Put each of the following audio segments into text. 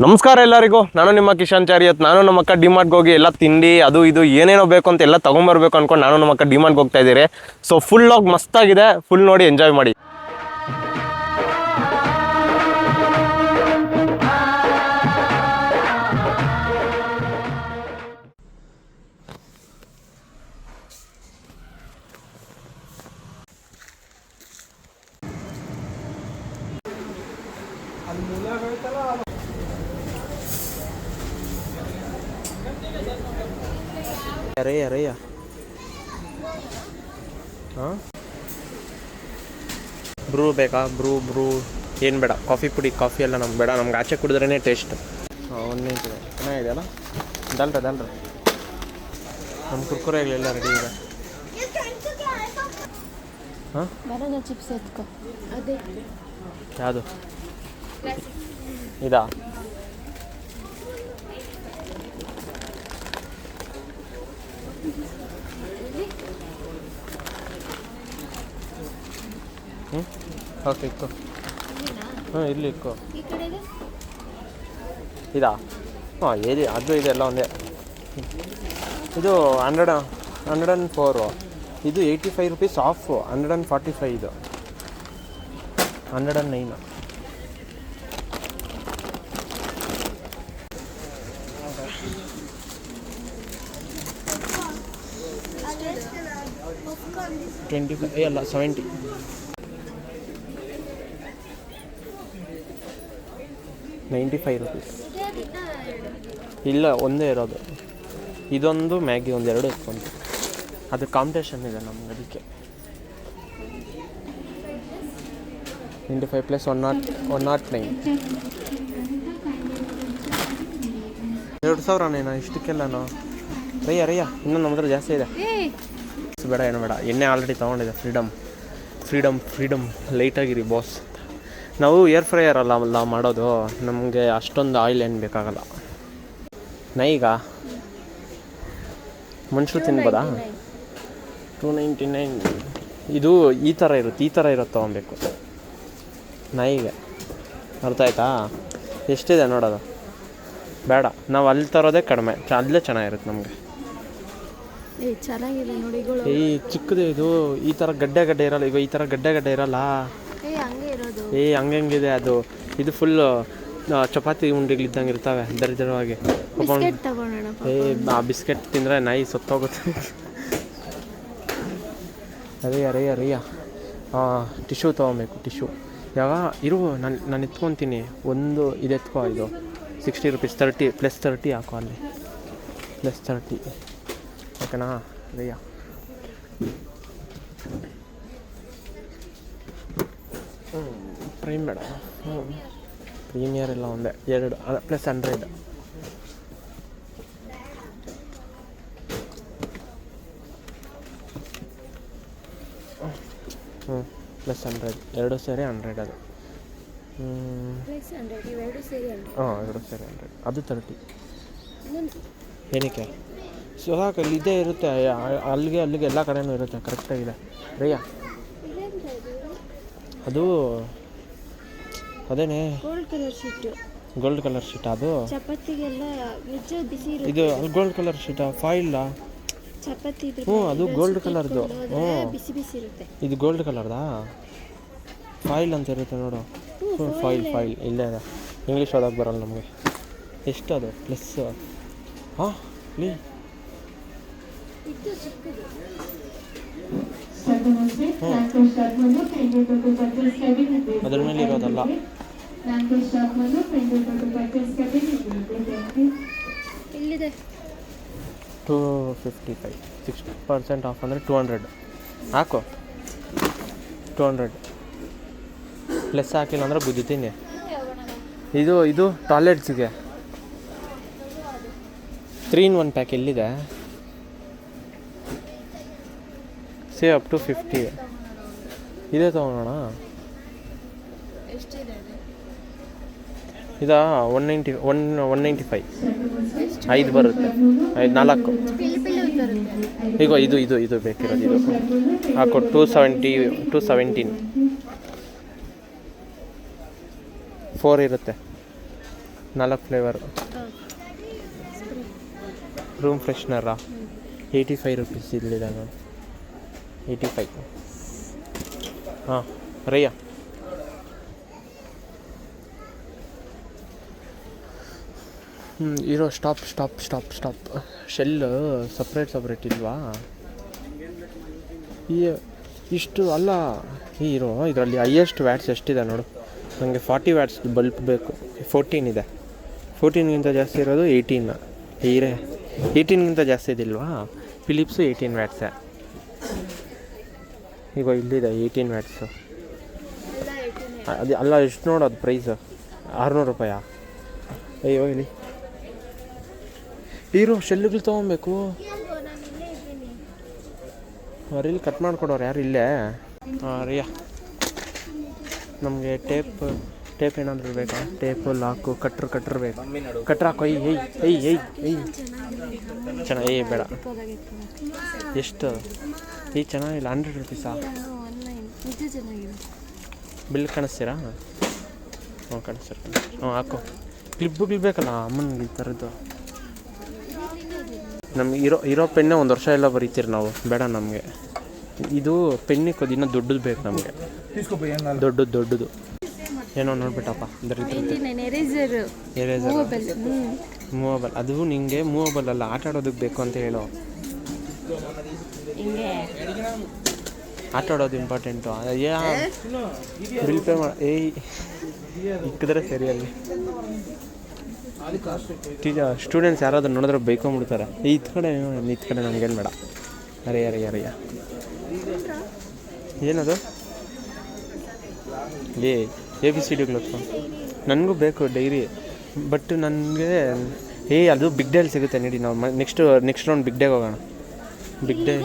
ನಮಸ್ಕಾರ ಎಲ್ಲರಿಗೂ. ನಾನು ನಿಮ್ಮ ಕಿಶನ್ ಚಾರಿಯತ್. ನಾನು ನಮ್ಮ ಅಕ್ಕ ಡಿಮಾರ್ಟ್ಗೆ ಹೋಗಿ ಎಲ್ಲ ತಿಂಡಿ ಅದು ಇದು ಏನೇನೋ ಬೇಕು ಅಂತ ಎಲ್ಲ ತೊಗೊಂಬರ್ಬೇಕು ಅಂದ್ಕೊಂಡು ನಾನು ನಮ್ಮ ಅಕ್ಕ ಡಿಮಾರ್ಟ್ಗೆ ಹೋಗ್ತಾ ಇದ್ದೀರಿ. ಸೊ ಫುಲ್ ಆಗಿ ಮಸ್ತಾಗಿದೆ, ಫುಲ್ ನೋಡಿ ಎಂಜಾಯ್ ಮಾಡಿ. ಅರಯ್ಯ ಹಾಂ, ಬ್ರೂ ಬೇಕಾ? ಬ್ರೂ ಏನು ಬೇಡ. ಕಾಫಿ ಪುಡಿ, ಕಾಫಿ ಎಲ್ಲ ನಮ್ಗೆ ಬೇಡ. ನಮ್ಗೆ ಆಚೆ ಕುಡಿದ್ರೇ ಟೇಸ್ಟ್. ಒಂದೇ ಚೆನ್ನಾಗಿದೆಯಲ್ಲ. ದಲ್ರ ನಮ್ಮ ಕುರ್ಕುರೆಗಳೆಲ್ಲ ರೆಡಿ ಇದೆ. ಹಾಂ, ಚಿಪ್ಸ್ ಎತ್ಕೊ. ಅದೇ ಯಾವುದು ಇದಾ? ಓಕೆ ಇಕ್ಕೋ. ಇಲ್ಲಿ ಇಕ್ಕೋ. ಇದಾ? ಹಾಂ, ಏರಿ ಅದು ಇದೆಲ್ಲ ಒಂದೇ. ಇದು 104. ಇದು 85 ರೂಪೀಸ್ ಆಫ್. 145. ಇದು 109. ಅಲ್ಲ 70. $95 ರೂಪೀಸ್. ಇಲ್ಲ, ಒಂದೇ ಇರೋದು. ಇದೊಂದು ಮ್ಯಾಗಿ ಒಂದೆರಡು ಇಟ್ಕೊಂಡು ಅದು ಕಾಂಪಿಟೇಷನ್ ಇದೆ ನಮ್ಗೆ, ಅದಕ್ಕೆ 95 + 109. 2,000ನೇನಾ ಇಷ್ಟಕ್ಕೆಲ್ಲನೋ? ರಯ್ಯ ಇನ್ನೂ ನಮ್ಮ ಹತ್ರ ಜಾಸ್ತಿ ಇದೆ. ಬೇಡ, ಏನು ಬೇಡ. ಎಣ್ಣೆ ಆಲ್ರೆಡಿ ತೊಗೊಂಡಿದೆ. ಫ್ರೀಡಮ್ ಲೈಟಾಗಿರಿ ಬಾಸ್. ನಾವು ಏರ್ ಫ್ರೈಯರ್ ಅಲ್ಲ ಮಾಡೋದು, ನಮಗೆ ಅಷ್ಟೊಂದು ಆಯಿಲ್ ಏನು ಬೇಕಾಗಲ್ಲ. ನೈಗ ಮನುಷ್ಯರು ತಿನ್ಬೋದಾ? 299. ಇದು ಈ ಥರ ಇರುತ್ತೆ ತೊಗೊಬೇಕು ನೈಗೆ. ಅರ್ಥ ಆಯ್ತಾ? ಎಷ್ಟಿದೆ ನೋಡೋದು. ಬೇಡ, ನಾವು ಅಲ್ಲಿ ತರೋದೇ ಕಡಿಮೆ, ಅಲ್ಲೇ ಚೆನ್ನಾಗಿರುತ್ತೆ ನಮಗೆ. ಚೆನ್ನಾಗಿದೆ ನೋಡಿ. ಚಿಕ್ಕದು ಇದು. ಈ ಥರ ಗಡ್ಡೆ ಇರಲ್ಲ. ಈಗ ಈ ಥರ ಗಡ್ಡೆ ಇರಲ್ಲ. ಹಂಗಂಗಿದೆ ಅದು. ಇದು ಫುಲ್ಲು ಚಪಾತಿ ಉಂಡೆಗಳಿದ್ದಂಗೆ ಇರ್ತವೆ, ದರಿದ್ರವಾಗಿ. ಆ ಬಿಸ್ಕೆಟ್ ತಿಂದರೆ ನಾಯಿ ಸತ್ತೋಗುತ್ತೆ. ಅರಯ್ಯ ಟಿಶ್ಯೂ ತೊಗೊಬೇಕು. ಟಿಶ್ಯೂ ಇರು, ನಾನು ಎತ್ಕೊತೀನಿ. ಒಂದು ಇದು ಎತ್ಕೋ. ಇದು 60 ರೂಪೀಸ್. 30 + 30 ಹಾಕೋ. ಅಲ್ಲಿ +30 ಓಕೆನಾ ರಯ್ಯ? ಪ್ರೈಮ್ ಬೇಡ. ಪ್ರೀಮಿಯರ್ ಎಲ್ಲ ಒಂದೇ. 2 + 100. +100. 2 ಸೇರಿ 100 ಅದು. 2 ಸೇರಿ 100. ಅದು 30. ಏನಕ್ಕೆ? ಸಾಕಲ್ಲಿ ಇದೇ ಇರುತ್ತೆ. ಅಲ್ಲಿಗೆ ಎಲ್ಲ ಕಡೆನೂ ಇರುತ್ತೆ. ಕರೆಕ್ಟಾಗಿದೆ ರಯ್ಯ. ಅದು ಅದೇನೇ ಗೋಲ್ಡ್ ಕಲರ್ ಶೀಟ್. ಅದು ಚಪಾತಿಗೆಲ್ಲ ಇದು ಗೋಲ್ಡ್ ಕಲರ್ ಶೀಟಾ? ಫಾಯಿಲ್ಲ ಚಪಾತಿ. ಅದು ಗೋಲ್ಡ್ ಕಲರ್ದು. ಬಿಸಿ ಇರುತ್ತೆ. ಇದು ಗೋಲ್ಡ್ ಕಲರ್ದಾ? ಫಾಯಿಲ್ ಅಂತ ಇರುತ್ತೆ ನೋಡು. ಫಾಯಿಲ್ ಇಲ್ಲೇ ಇದೆ. ಇಂಗ್ಲೀಷ್ ಓದೋಕೆ ಬರಲ್ಲ ನಮಗೆ. ಎಷ್ಟು ಅದು? ಪ್ಲಸ್ ಹಾಂ ಅದ್ರ ಮೇಲೆ ಇರೋದಲ್ಲ. ಇಲ್ಲಿದೆ 255. 60% ಆಫ್ ಅಂದರೆ 200 ಹಾಕು. 200 ಪ್ಲಸ್ ಹಾಕಿಲ್ಲ ಅಂದರೆ ಬುದ್ದಿತೀನಿ. ಇದು ಟಾಯ್ಲೆಟ್ಸಿಗೆ 3 in 1 ಪ್ಯಾಕ್ ಎಲ್ಲಿದೆ? Save up to 50. ಇದೇ ತೊಗೊಳೋಣ. ಇದಾ? 195. 5 ಬರುತ್ತೆ. 4 ಈಗ ಇದು ಬೇಕಿರೋದು. ಇದು ಹಾಕೋ. 217. 4 ಇರುತ್ತೆ. 4 ಫ್ಲೇವರು. ರೂಮ್ ಫ್ರೆಶ್ನರಾ 85 ರುಪೀಸ್ ಇಲ್ಲಿದೆ ನೋಡಿ, 85. ಹಾಂ ರಯ್ಯ, ಇರೋ ಸ್ಟಾಪ್. ಶೆಲ್ ಸಪ್ರೇಟ್ ಇಲ್ವಾ? ಇಷ್ಟು ಅಲ್ಲ ಇರೋ, ಇದರಲ್ಲಿ ಹೈಯೆಸ್ಟ್ ವ್ಯಾಟ್ಸ್ ಎಷ್ಟಿದೆ ನೋಡು. ನನಗೆ 40 ವ್ಯಾಟ್ಸ್ ಬಲ್ಪ್ ಬೇಕು. 14 ಇದೆ. 14ಗಿಂತ ಜಾಸ್ತಿ ಇರೋದು 18. 18ಗಿಂತ ಜಾಸ್ತಿ ಇದಿಲ್ವಾ? ಫಿಲಿಪ್ಸು 18 ವ್ಯಾಟ್ಸೇ. ಈಗ ಇಲ್ಲಿದೆ 18 ವ್ಯಾಟ್ಸು. ಅದು ಅಲ್ಲ, ಎಷ್ಟು ನೋಡೋದು ಪ್ರೈಸು? 600 ರೂಪಾಯಾ? ಅಯ್ಯೋ ಇಲ್ಲಿ ಇರೋ ಶೆಲ್ಲುಗಳು ತೊಗೊಬೇಕು. ಅವ್ರಿಲ್ಲಿ ಕಟ್ ಮಾಡಿಕೊಡೋರು ಯಾರು ಇಲ್ಲೇ? ಹಾಂ ರಿಯಾ, ನಮಗೆ ಟೇಪ್ ಏನಾದರೂ ಬೇಕಾ? ಟೇಪು, ಲಾಕು, ಕಟ್ರ್ ಬೇಕು. ಕಟ್ರ್ ಹಾಕೋ. ಏಯ್ ಚೆನ್ನಾಗಿ ಬೇಡ. ಎಷ್ಟು? ಚೆನ್ನಾಗಿಲ್ಲ. 100 ರುಪೀಸಾ? ಬಿಲ್ ಕಾಣಿಸ್ತೀರಾ? ಹ್ಞೂ ಕಾಣಿಸ್ತೀರ. ಹ್ಞೂ ಹಾಕೋ. ಕ್ಲಿಪ್ಗಳು ಬೇಕಲ್ಲ ಅಮ್ಮನಿಗೆ ಈ ಥರದ್ದು. ನಮ್ಗೆ ಇರೋ ಪೆನ್ನೇ 1 ವರ್ಷ ಎಲ್ಲ ಬರೀತೀರಿ ನಾವು. ಬೇಡ ನಮಗೆ ಇದು ಪೆನ್ನಿಗೆ ಇನ್ನೂ ದೊಡ್ಡದು ಬೇಕು ನಮಗೆ. ದೊಡ್ಡದು ಏನೋ ನೋಡ್ಬಿಟ್ಟಪ್ಪ. Eraser movable. ಅದು ನಿಂಗೆ ಮೂವಬಲ್ ಅಲ್ಲ, ಆಟ ಆಡೋದಕ್ಕೆ ಬೇಕು ಅಂತ ಹೇಳೋ. ಆಟ ಆಡೋದು ಇಂಪಾರ್ಟೆಂಟು. ಬಿಲ್ ಪೇ ಮಾಡಿ ಇಕ್ಕಿದ್ರೆ ಸರಿ. ಅಲ್ಲಿ ಸ್ಟೂಡೆಂಟ್ಸ್ ಯಾರಾದ್ರೂ ನೋಡಿದ್ರೆ ಬೈಕೊಂಬಿಡ್ತಾರೆ. ಈ ಕಡೆ ನಮಗೇನು ಬೇಡ. ಅರಯ್ಯ ಏನದು? ABCD ನನಗೂ ಬೇಕು ಡೈರಿ. ಬಟ್ ನನಗೆ ಅದು ಬಿಗ್ ಡೇಲಿ ಸಿಗುತ್ತೆ ನಡಿ. ನಾವು ನೆಕ್ಸ್ಟ್ ರೌಂಡ್ ಬಿಗ್ ಡೇಗೆ ಹೋಗೋಣ. ಬಿಗ್ ಡೇ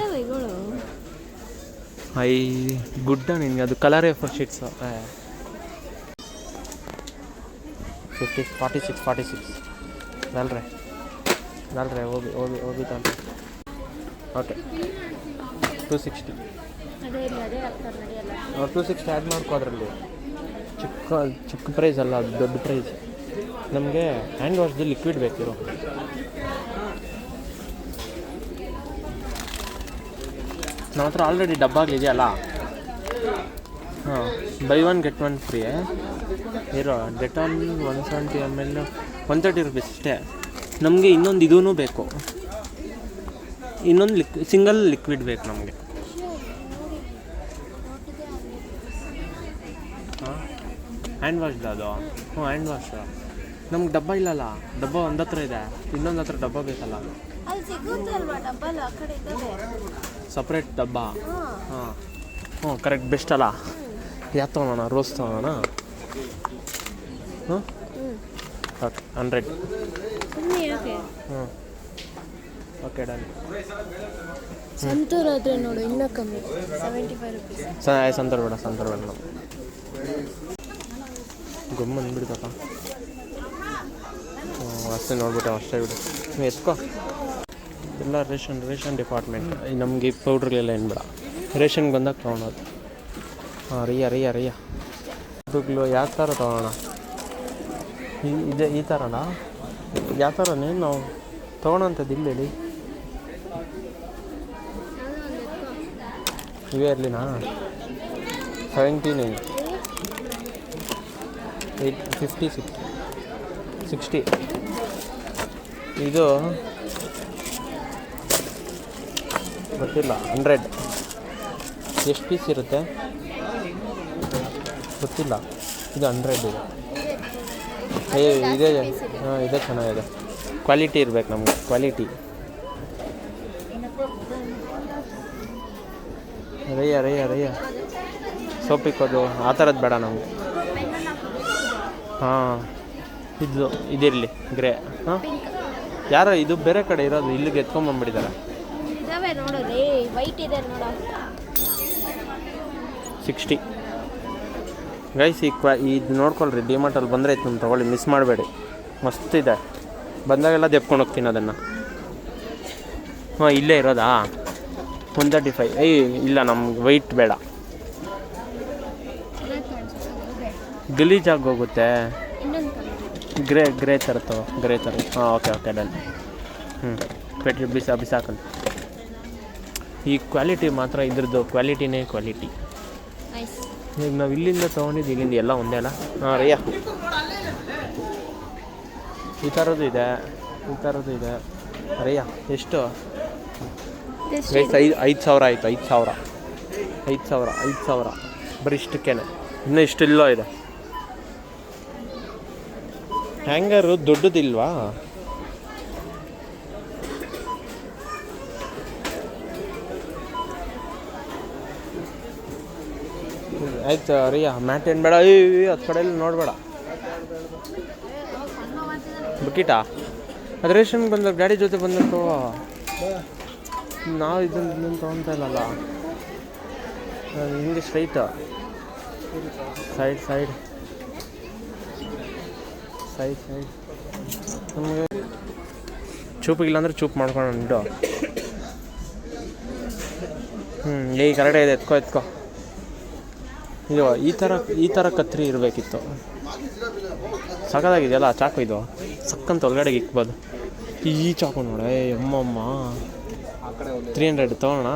ಗುಡ್ಡ ನಿನಗೆ ಅದು ಕಲರ್ A4 ಶೀಟ್ಸು. 46 ನಲ್ರೆ ಹೋಗಿ ತಾನೆ. ಓಕೆ 260. 260 ಆ್ಯಡ್ ಮಾಡ್ಕೋ. ಅದರಲ್ಲಿ ಚಿಕ್ಕ ಪ್ರೈಸ್ ಅಲ್ಲ, ಅದು ದೊಡ್ಡ ಪ್ರೈಸ್. ನಮಗೆ ಹ್ಯಾಂಡ್ ವಾಶ್ದು ಲಿಕ್ವಿಡ್ ಬೇಕಿರೋ. ನಮ್ಮ ಹತ್ರ ಆಲ್ರೆಡಿ ಡಬ್ಬಾಗಿದೆಯಲ್ಲ. ಹಾಂ, ಬೈ 1 get 1 ಫ್ರೀ ಇರೋ. ಡೆಟಾಲ್ 170 ml 130 ರುಪೀಸ್ ಅಷ್ಟೇ. ನಮಗೆ ಇನ್ನೊಂದು ಇದೂ ಬೇಕು. ಇನ್ನೊಂದು ಸಿಂಗಲ್ ಲಿಕ್ವಿಡ್ ಬೇಕು ನಮಗೆ. ಹಾಂ, ಹ್ಯಾಂಡ್ ವಾಶ್ದು ಅದು. ಹ್ಞೂ, ಹ್ಯಾಂಡ್ ವಾಶ್. ನಮ್ಗೆ ಡಬ್ಬ ಇಲ್ಲಲ್ಲ. ಡಬ್ಬ ಒಂದು ಹತ್ರ ಇದೆ, ಇನ್ನೊಂದು ಹತ್ರ ಡಬ್ಬ ಬೇಕಲ್ಲ. ಸಪ್ರೇಟ್ ಡಬ್ಬ. ಹಾಂ ಕರೆಕ್ಟ್. ಬೆಸ್ಟ್ ಅಲ್ಲ? ಯಾವ್ದು ತೊಗೊಳೋಣ? ರೋಸ್ ತೊಗೊಳೋಣ. ಹ್ಞೂ ಓಕೆ 100. ಹ್ಞೂ ಓಕೆ ಡನ್. ಸಂತೂರ್ ಆದರೆ ನೋಡು ಇನ್ನೂ ಕಮ್ಮಿ, 75 ರುಪೀಸ್. ಸಂತೂರ್ ಬೇಡ ನಾವು ಗೊಮ್ಮ ಅಂದ್ಬಿಡ್ತಪ್ಪ. ಅಷ್ಟೇ ನೋಡ್ಬಿಟ್ಟೆ, ಅಷ್ಟೇ ಬಿಡು. ನೀವು ಎತ್ಕೋ. ಎಲ್ಲ ರೇಷನ್ ಡಿಪಾರ್ಟ್ಮೆಂಟ್. ನಮಗೆ ಪೌಡ್ರಿಗೆಲ್ಲ ಏನು ಬೇಡ, ರೇಷನ್ಗೆ ಬಂದಾಗ ತೊಗೊಳೋದು. ಹಾಂ ರಯ್ಯ ದುಗ್ಲು ಯಾವ ಥರ ತೊಗೊಳೋಣ? ಈ ಥರನಾ? ಯಾವ ಥರನೇನು ನಾವು ತೊಗೊಳೋಂಥದ್ದು ಇಲ್ಲ ಹೇಳಿ. ಇವೇ ಇರಲಿನಾ? 79 50 60. ಇದು ಗೊತ್ತಿಲ್ಲ. 100 ಎಷ್ಟು ಪೀಸ್ ಇರುತ್ತೆ ಗೊತ್ತಿಲ್ಲ. ಇದು 100 ಇದೆ. ಇದೆ. ಹಾಂ, ಇದೆ ಚೆನ್ನಾಗಿದೆ. ಕ್ವಾಲಿಟಿ ಇರಬೇಕು ನಮಗೆ, ಕ್ವಾಲಿಟಿ. ರಯ್ಯ ಸೋಪಿಕ್ಕೋದು ಆ ಥರದ್ದು ಬೇಡ ನಮಗೆ. ಹಾಂ, ಇದಿರಲಿ ಗ್ರೇ. ಹಾಂ, ಯಾರೋ ಇದು ಬೇರೆ ಕಡೆ ಇರೋದು, ಇಲ್ಲಿಗೆ ಎತ್ಕೊಂಬಂದ್ಬಿಟ್ಟಿದ್ದಾರೆ. 60 ಗೈಸ್. ಇದು ನೋಡ್ಕೊಳ್ರಿ, ಡಿಮಾರ್ಟಲ್ಲಿ ಬಂದರೆ ಇತ್ತು ನಮ್ಮ ತೊಗೊಳ್ಳಿ, ಮಿಸ್ ಮಾಡಬೇಡಿ. ಮಸ್ತಿದೆ. ಬಂದಾಗೆಲ್ಲ ದೆಪ್ಕೊಂಡು ಹೋಗ್ತೀನಿ ಅದನ್ನು. ಹಾಂ, ಇಲ್ಲೇ ಇರೋದಾ? 135. ಇಲ್ಲ, ನಮ್ಗೆ ವೈಟ್ ಬೇಡ, ಗಲೀಜಾಗಿ ಹೋಗುತ್ತೆ. ಗ್ರೇ ಥರದ್ದು ಹಾಂ ಓಕೆ ಡನ್. ಪೆಟ್ರಿ ಬಿಸಾಕಂತ. ಈ ಕ್ವಾಲಿಟಿ ಮಾತ್ರ ಇದ್ರದ್ದು ಕ್ವಾಲಿಟಿನೇ ಕ್ವಾಲಿಟಿ. ಈಗ ನಾವು ಇಲ್ಲಿಂದ ತೊಗೊಂಡಿದ್ದು ಇಲ್ಲಿಂದ ಎಲ್ಲ ಒಂದೇ ಅಲ್ಲ. ಹಾಂ ರಯ್ಯ, ಈ ಥರದ್ದು ಇದೆ ರಯ್ಯ. ಎಷ್ಟು? 5,000 ಆಯಿತು. 5,000 ಬರೀ ಇಷ್ಟಕ್ಕೇನೆ. ಇನ್ನೂ ಇಷ್ಟೆಲ್ಲೋ ಇದೆ. ಹ್ಯಾಂಗರು ದೊಡ್ಡದಿಲ್ವಾ? ಆಯ್ತು ರಿಯಾ, ಮ್ಯಾಟ್ ಏನು ಬೇಡ. ಅದು ಕಡೆ ಎಲ್ಲ ನೋಡಬೇಡ. ಬುಕ್ಕಿಟಾ ಅದು ರೇಷನ್ಗೆ ಬಂದ ಗಾಡಿ ಜೊತೆ ಬಂದಂತೋ. ನಾವು ಇದನ್ನು ತೊಗೊತಾ ಇಲ್ಲಲ್ಲ. ಹಿಂಗೆ ಸ್ಟ್ರೈಟ್ ಸೈಡ್ ನಮಗೆ ಚೂಪಿಗಿಲ್ಲ ಅಂದರೆ ಚೂಪ್ ಮಾಡ್ಕೊಂಡು ಈಗ ಕರೆಕ್ಟಾಗಿ ಇದೆ. ಎತ್ಕೋ ಇದು ಈ ಥರ ಕತ್ರಿ ಇರಬೇಕಿತ್ತು. ಸಖತ್ತಾಗಿದೆಯಲ್ಲ ಚಾಕು. ಇದು ಸಕ್ಕಂತ ಒಳಗಡೆಗೆ ಇಕ್ಬೋದು. ಈ ಚಾಕು ನೋಡ ಅಮ್ಮಮ್ಮ 300 ತೊಗೊಳ್ಳೋಣ.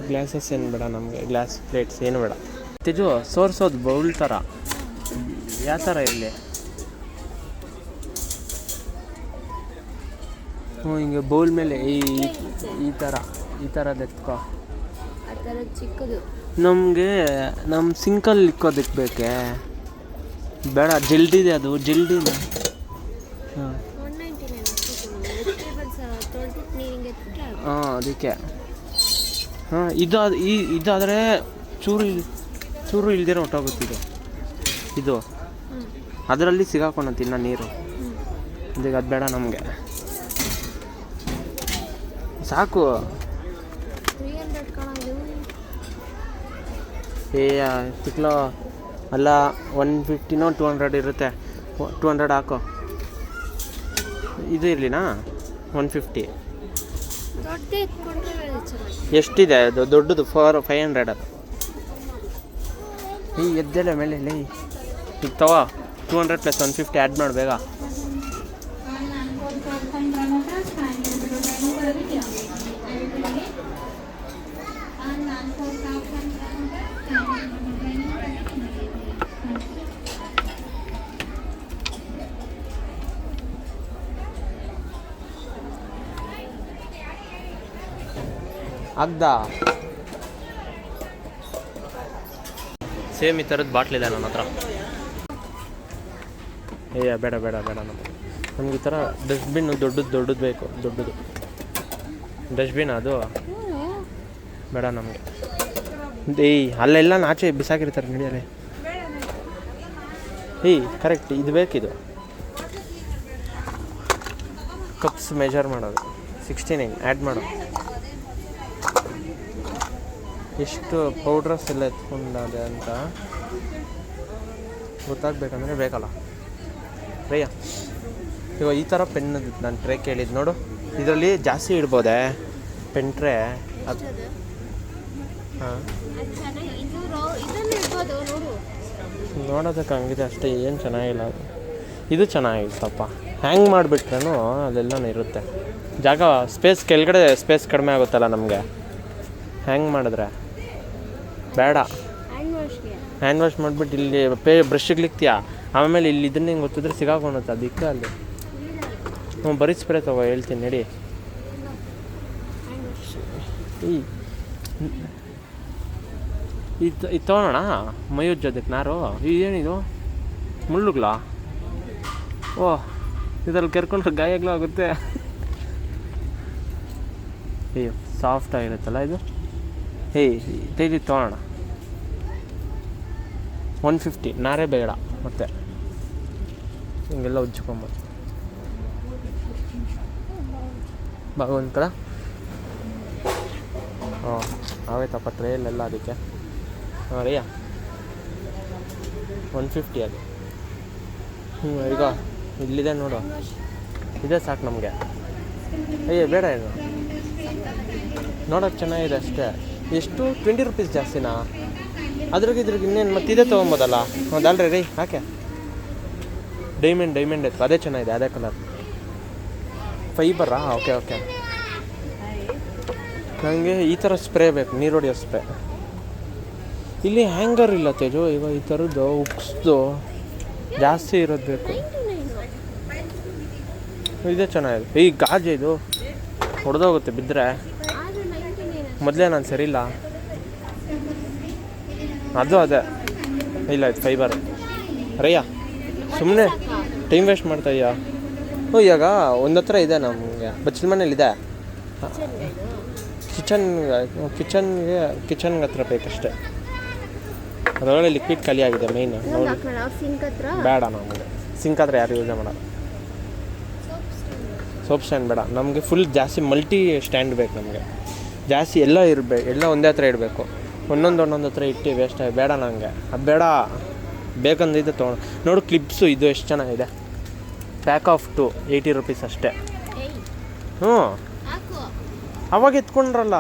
ಗ್ಲಾಸಸ್ ಏನು ಬೇಡ ನಮಗೆ. ಗ್ಲಾಸ್ ಪ್ಲೇಟ್ಸ್ ಏನು ಬೇಡ. ತಿಜು ಸೋರ್ಸೋದು ಬೌಲ್ ಥರ ಯಾವ ಥರ ಇರಲಿ. ಹಿಂಗೆ ಬೌಲ್ ಮೇಲೆ ಈ ಥರದ್ದು ಎತ್ಕೋ. ನಮಗೆ ನಮ್ಮ ಸಿಂಕಲ್ಲಿ ಇಕ್ಕೋದಕ್ಕೆ ಬೇಕೆ ಬೇಡ. ಜಲ್ದಿದೆ ಅದು ಜಲ್ದಿದೆ. ಹಾಂ ಅದಕ್ಕೆ ಇದಾದರೆ ಚೂರು ಇಲ್ದಿರೋ ಹೊಟ್ಟೋಗುತ್ತಿದೆ. ಇದು ಅದರಲ್ಲಿ ಸಿಗಾಕೊಂಡಂತ ಇನ್ನು ನೀರು. ಇದೀಗ ಅದು ಬೇಡ ನಮಗೆ. ಸಾಕು. ತಿಕ್ಲೋ ಅಲ್ಲ 150 200 ಇರುತ್ತೆ. 200 ಹಾಕೋ. ಇದು ಇರಲಿನಾ 150. ಎಷ್ಟಿದೆ ಅದು ದೊಡ್ಡದು? 500 ಅದು. ಎದ್ದೆಲ್ಲ ಮೇಲೆ ಈಗ ತಗೋ. 200 + 150 ಆ್ಯಡ್ ಮಾಡಿ ಬೇಗ. ಆಗ್ದಾ? ಸೇಮ್ ಈ ಥರದ್ದು ಬಾಟ್ಲಿದೆ ನನ್ನ ಹತ್ರ. ಬೇಡ ನಮ್ಗೆ ಈ ಥರ ಡಸ್ಟ್ಬಿನ್ ದೊಡ್ಡದು ಬೇಕು. ದೊಡ್ಡದು ಡಸ್ಟ್ಬಿನ್ ಅದು ಬೇಡ ನಮಗೆ. ಅಲ್ಲೆಲ್ಲ ಆಚೆ ಬಿಸಾಕಿರ್ತಾರೆ ನಡೆಯಲ್ಲ. ಕರೆಕ್ಟ್ ಇದು ಬೇಕಿದು. ಕಪ್ಸ್ ಮೆಜರ್ ಮಾಡೋದು 69 ಆ್ಯಡ್ ಮಾಡು. ಎಷ್ಟು ಪೌಡ್ರಸ್ ಎಲ್ಲ ಎತ್ಕೊಂಡದೆ ಅಂತ ಗೊತ್ತಾಗಬೇಕಂದ್ರೆ ಬೇಕಲ್ಲ ರಯ್ಯ. ಇವಾಗ ಈ ಥರ ಪೆನ್ನದು ನಾನು ಟ್ರೇ ಕೇಳಿದ್ದು ನೋಡು. ಇದರಲ್ಲಿ ಜಾಸ್ತಿ ಇಡ್ಬೋದೆ ಪೆನ್ ಟ್ರೇ. ಅದು ಹಾಂ ನೋಡೋದಕ್ಕೆ ಹಂಗಿದೆ ಅಷ್ಟೇ, ಏನು ಚೆನ್ನಾಗಿಲ್ಲ ಅದು. ಇದು ಚೆನ್ನಾಗಿತ್ತಪ್ಪ. ಹ್ಯಾಂಗ್ ಮಾಡಿಬಿಟ್ರೇನು ಅಲ್ಲೆಲ್ಲನೂ ಇರುತ್ತೆ ಜಾಗ. ಕೆಳಗಡೆ ಸ್ಪೇಸ್ ಕಡಿಮೆ ಆಗುತ್ತಲ್ಲ ನಮಗೆ ಹ್ಯಾಂಗ್ ಮಾಡಿದ್ರೆ. ಬೇಡ, ಹ್ಯಾಂಡ್ ವಾಶ್ ಮಾಡಿಬಿಟ್ಟು ಇಲ್ಲಿ ಬ್ರಷ್ಗೆ ಇಕ್ತೀಯಾ, ಆಮೇಲೆ ಇಲ್ಲಿ ಇದನ್ನ ಹಿಂಗೆ ಗೊತ್ತಿದ್ರೆ ಸಿಗಾಕೊಂಡುತ್ತೆ ಅದಕ್ಕೆ ಅಲ್ಲಿ. ಬರೀ ಸ್ಪ್ರೇ ತಗೋ ಹೇಳ್ತೀನಿ ನಡಿ. ಇದು ತೊಗೊಳೋಣ ಮೈ ಉಜ್ಜೋದಕ್ಕೆ ನಾರು. ಇದೇನಿದು ಮುಳ್ಳುಗ್ಲಾ? ಓಹ್, ಇದರಲ್ಲಿ ಕೆರ್ಕೊಂಡ್ರೆ ಗಾಯಗಳು ಆಗುತ್ತೆ. ಸಾಫ್ಟ್ ಆಗಿರುತ್ತಲ್ಲ ಇದು. ಇದು ತೊಗೊಳೋಣ 150. ನಾರೇ ಬೇಡ ಮತ್ತೆ ಹಿಂಗೆಲ್ಲ ಉಜ್ಜಿಕೊಂಬ ಒಂದು ಕಡೆ. ಆಗೋಯ್ತಪ್ಪ ಟ್ರೇಲೆಲ್ಲ ಅದಕ್ಕೆ. ರಯ್ಯ 150 ಅದು. ಈಗ ಇಲ್ಲಿದೆ ನೋಡು, ಇದೇ ಸಾಕು ನಮಗೆ. ಬೇಡ ಇದು ನೋಡೋಕ್ಕೆ ಚೆನ್ನಾಗಿದೆ ಅಷ್ಟೇ. ಎಷ್ಟು 20 ರೂಪೀಸ್ ಜಾಸ್ತಿನಾ? ಇದ್ರಿಗೆ ಇನ್ನೇನು ಮತ್ತೆ ಇದೇ ತೊಗೊಬೋದಲ್ಲ. ಹೌದಲ್ರಿ ರೀ ಯಾಕೆ ಡೈಮಂಡ್ ಇತ್ತು, ಅದೇ ಚೆನ್ನಾಗಿದೆ, ಅದೇ ಕಲರ್ ಫೈಬರಾ. ಓಕೆ ಓಕೆ, ನನಗೆ ಈ ಥರ ಸ್ಪ್ರೇ ಬೇಕು, ನೀರು ಹೊಡಿಯೋ ಸ್ಪ್ರೇ. ಇಲ್ಲಿ ಹ್ಯಾಂಗರ್ ಇಲ್ಲ ತೇಜು, ಇವಾಗ ಈ ಥರದ್ದು ಉಕ್ಸ್ದು ಜಾಸ್ತಿ ಇರೋದು ಬೇಕು. ಇದೇ ಚೆನ್ನಾಗಿದೆ. ಈ ಗಾಜು ಇದು ಹೊಡೆದೋಗುತ್ತೆ ಬಿದ್ದರೆ. ಮೊದಲೇ ನಾನು ಸರಿ ಇಲ್ಲ, ಅದು ಅದೇ ಇಲ್ಲ, ಇದು ಫೈಬರ್. ರಯ್ಯ ಸುಮ್ಮನೆ ಟೈಮ್ ವೇಸ್ಟ್ ಮಾಡ್ತಾಯ್ಯ. ಇವಾಗ ಒಂದು ಹತ್ರ ಇದೆ ನಮಗೆ, ಬಚ್ಚಲ ಮನೇಲಿದೆ. ಕಿಚನ್ಗೆ ಹತ್ರ ಬೇಕಷ್ಟೆ. ಅದರೊಳಗೆ ಲಿಕ್ವಿಡ್ ಖಾಲಿ ಆಗಿದೆ ಮೇಯ್ನ್. ಬೇಡ ನಮಗೆ ಸಿಂಕ್ ಹತ್ರ ಯಾರು ಯೂಸ್ ಮಾಡೋದು. ಸೋಪ್ ಸ್ಟ್ಯಾಂಡ್ ಬೇಡ ನಮಗೆ, ಫುಲ್ ಜಾಸ್ತಿ ಮಲ್ಟಿ ಸ್ಟ್ಯಾಂಡ್ ಬೇಕು ನಮಗೆ. ಜಾಸ್ತಿ ಎಲ್ಲ ಇರಬೇಕು, ಎಲ್ಲ ಒಂದೇ ಹತ್ರ ಇಡಬೇಕು. ಒಂದೊಂದು ಹತ್ರ ಇಟ್ಟು ವೇಸ್ಟ್ ಆಗಿ ಬೇಡ ನನಗೆ, ಅದು ಬೇಡ. ಬೇಕಂದಿದ್ದೆ ತೊಗೊಂಡು ನೋಡು. ಕ್ಲಿಪ್ಸು ಇದು ಎಷ್ಟು ಚೆನ್ನಾಗಿದೆ, ಪ್ಯಾಕ್ ಆಫ್ 2 80 ರೂಪೀಸ್ ಅಷ್ಟೇ. ಅವಾಗ ಎತ್ಕೊಂಡ್ರಲ್ಲ,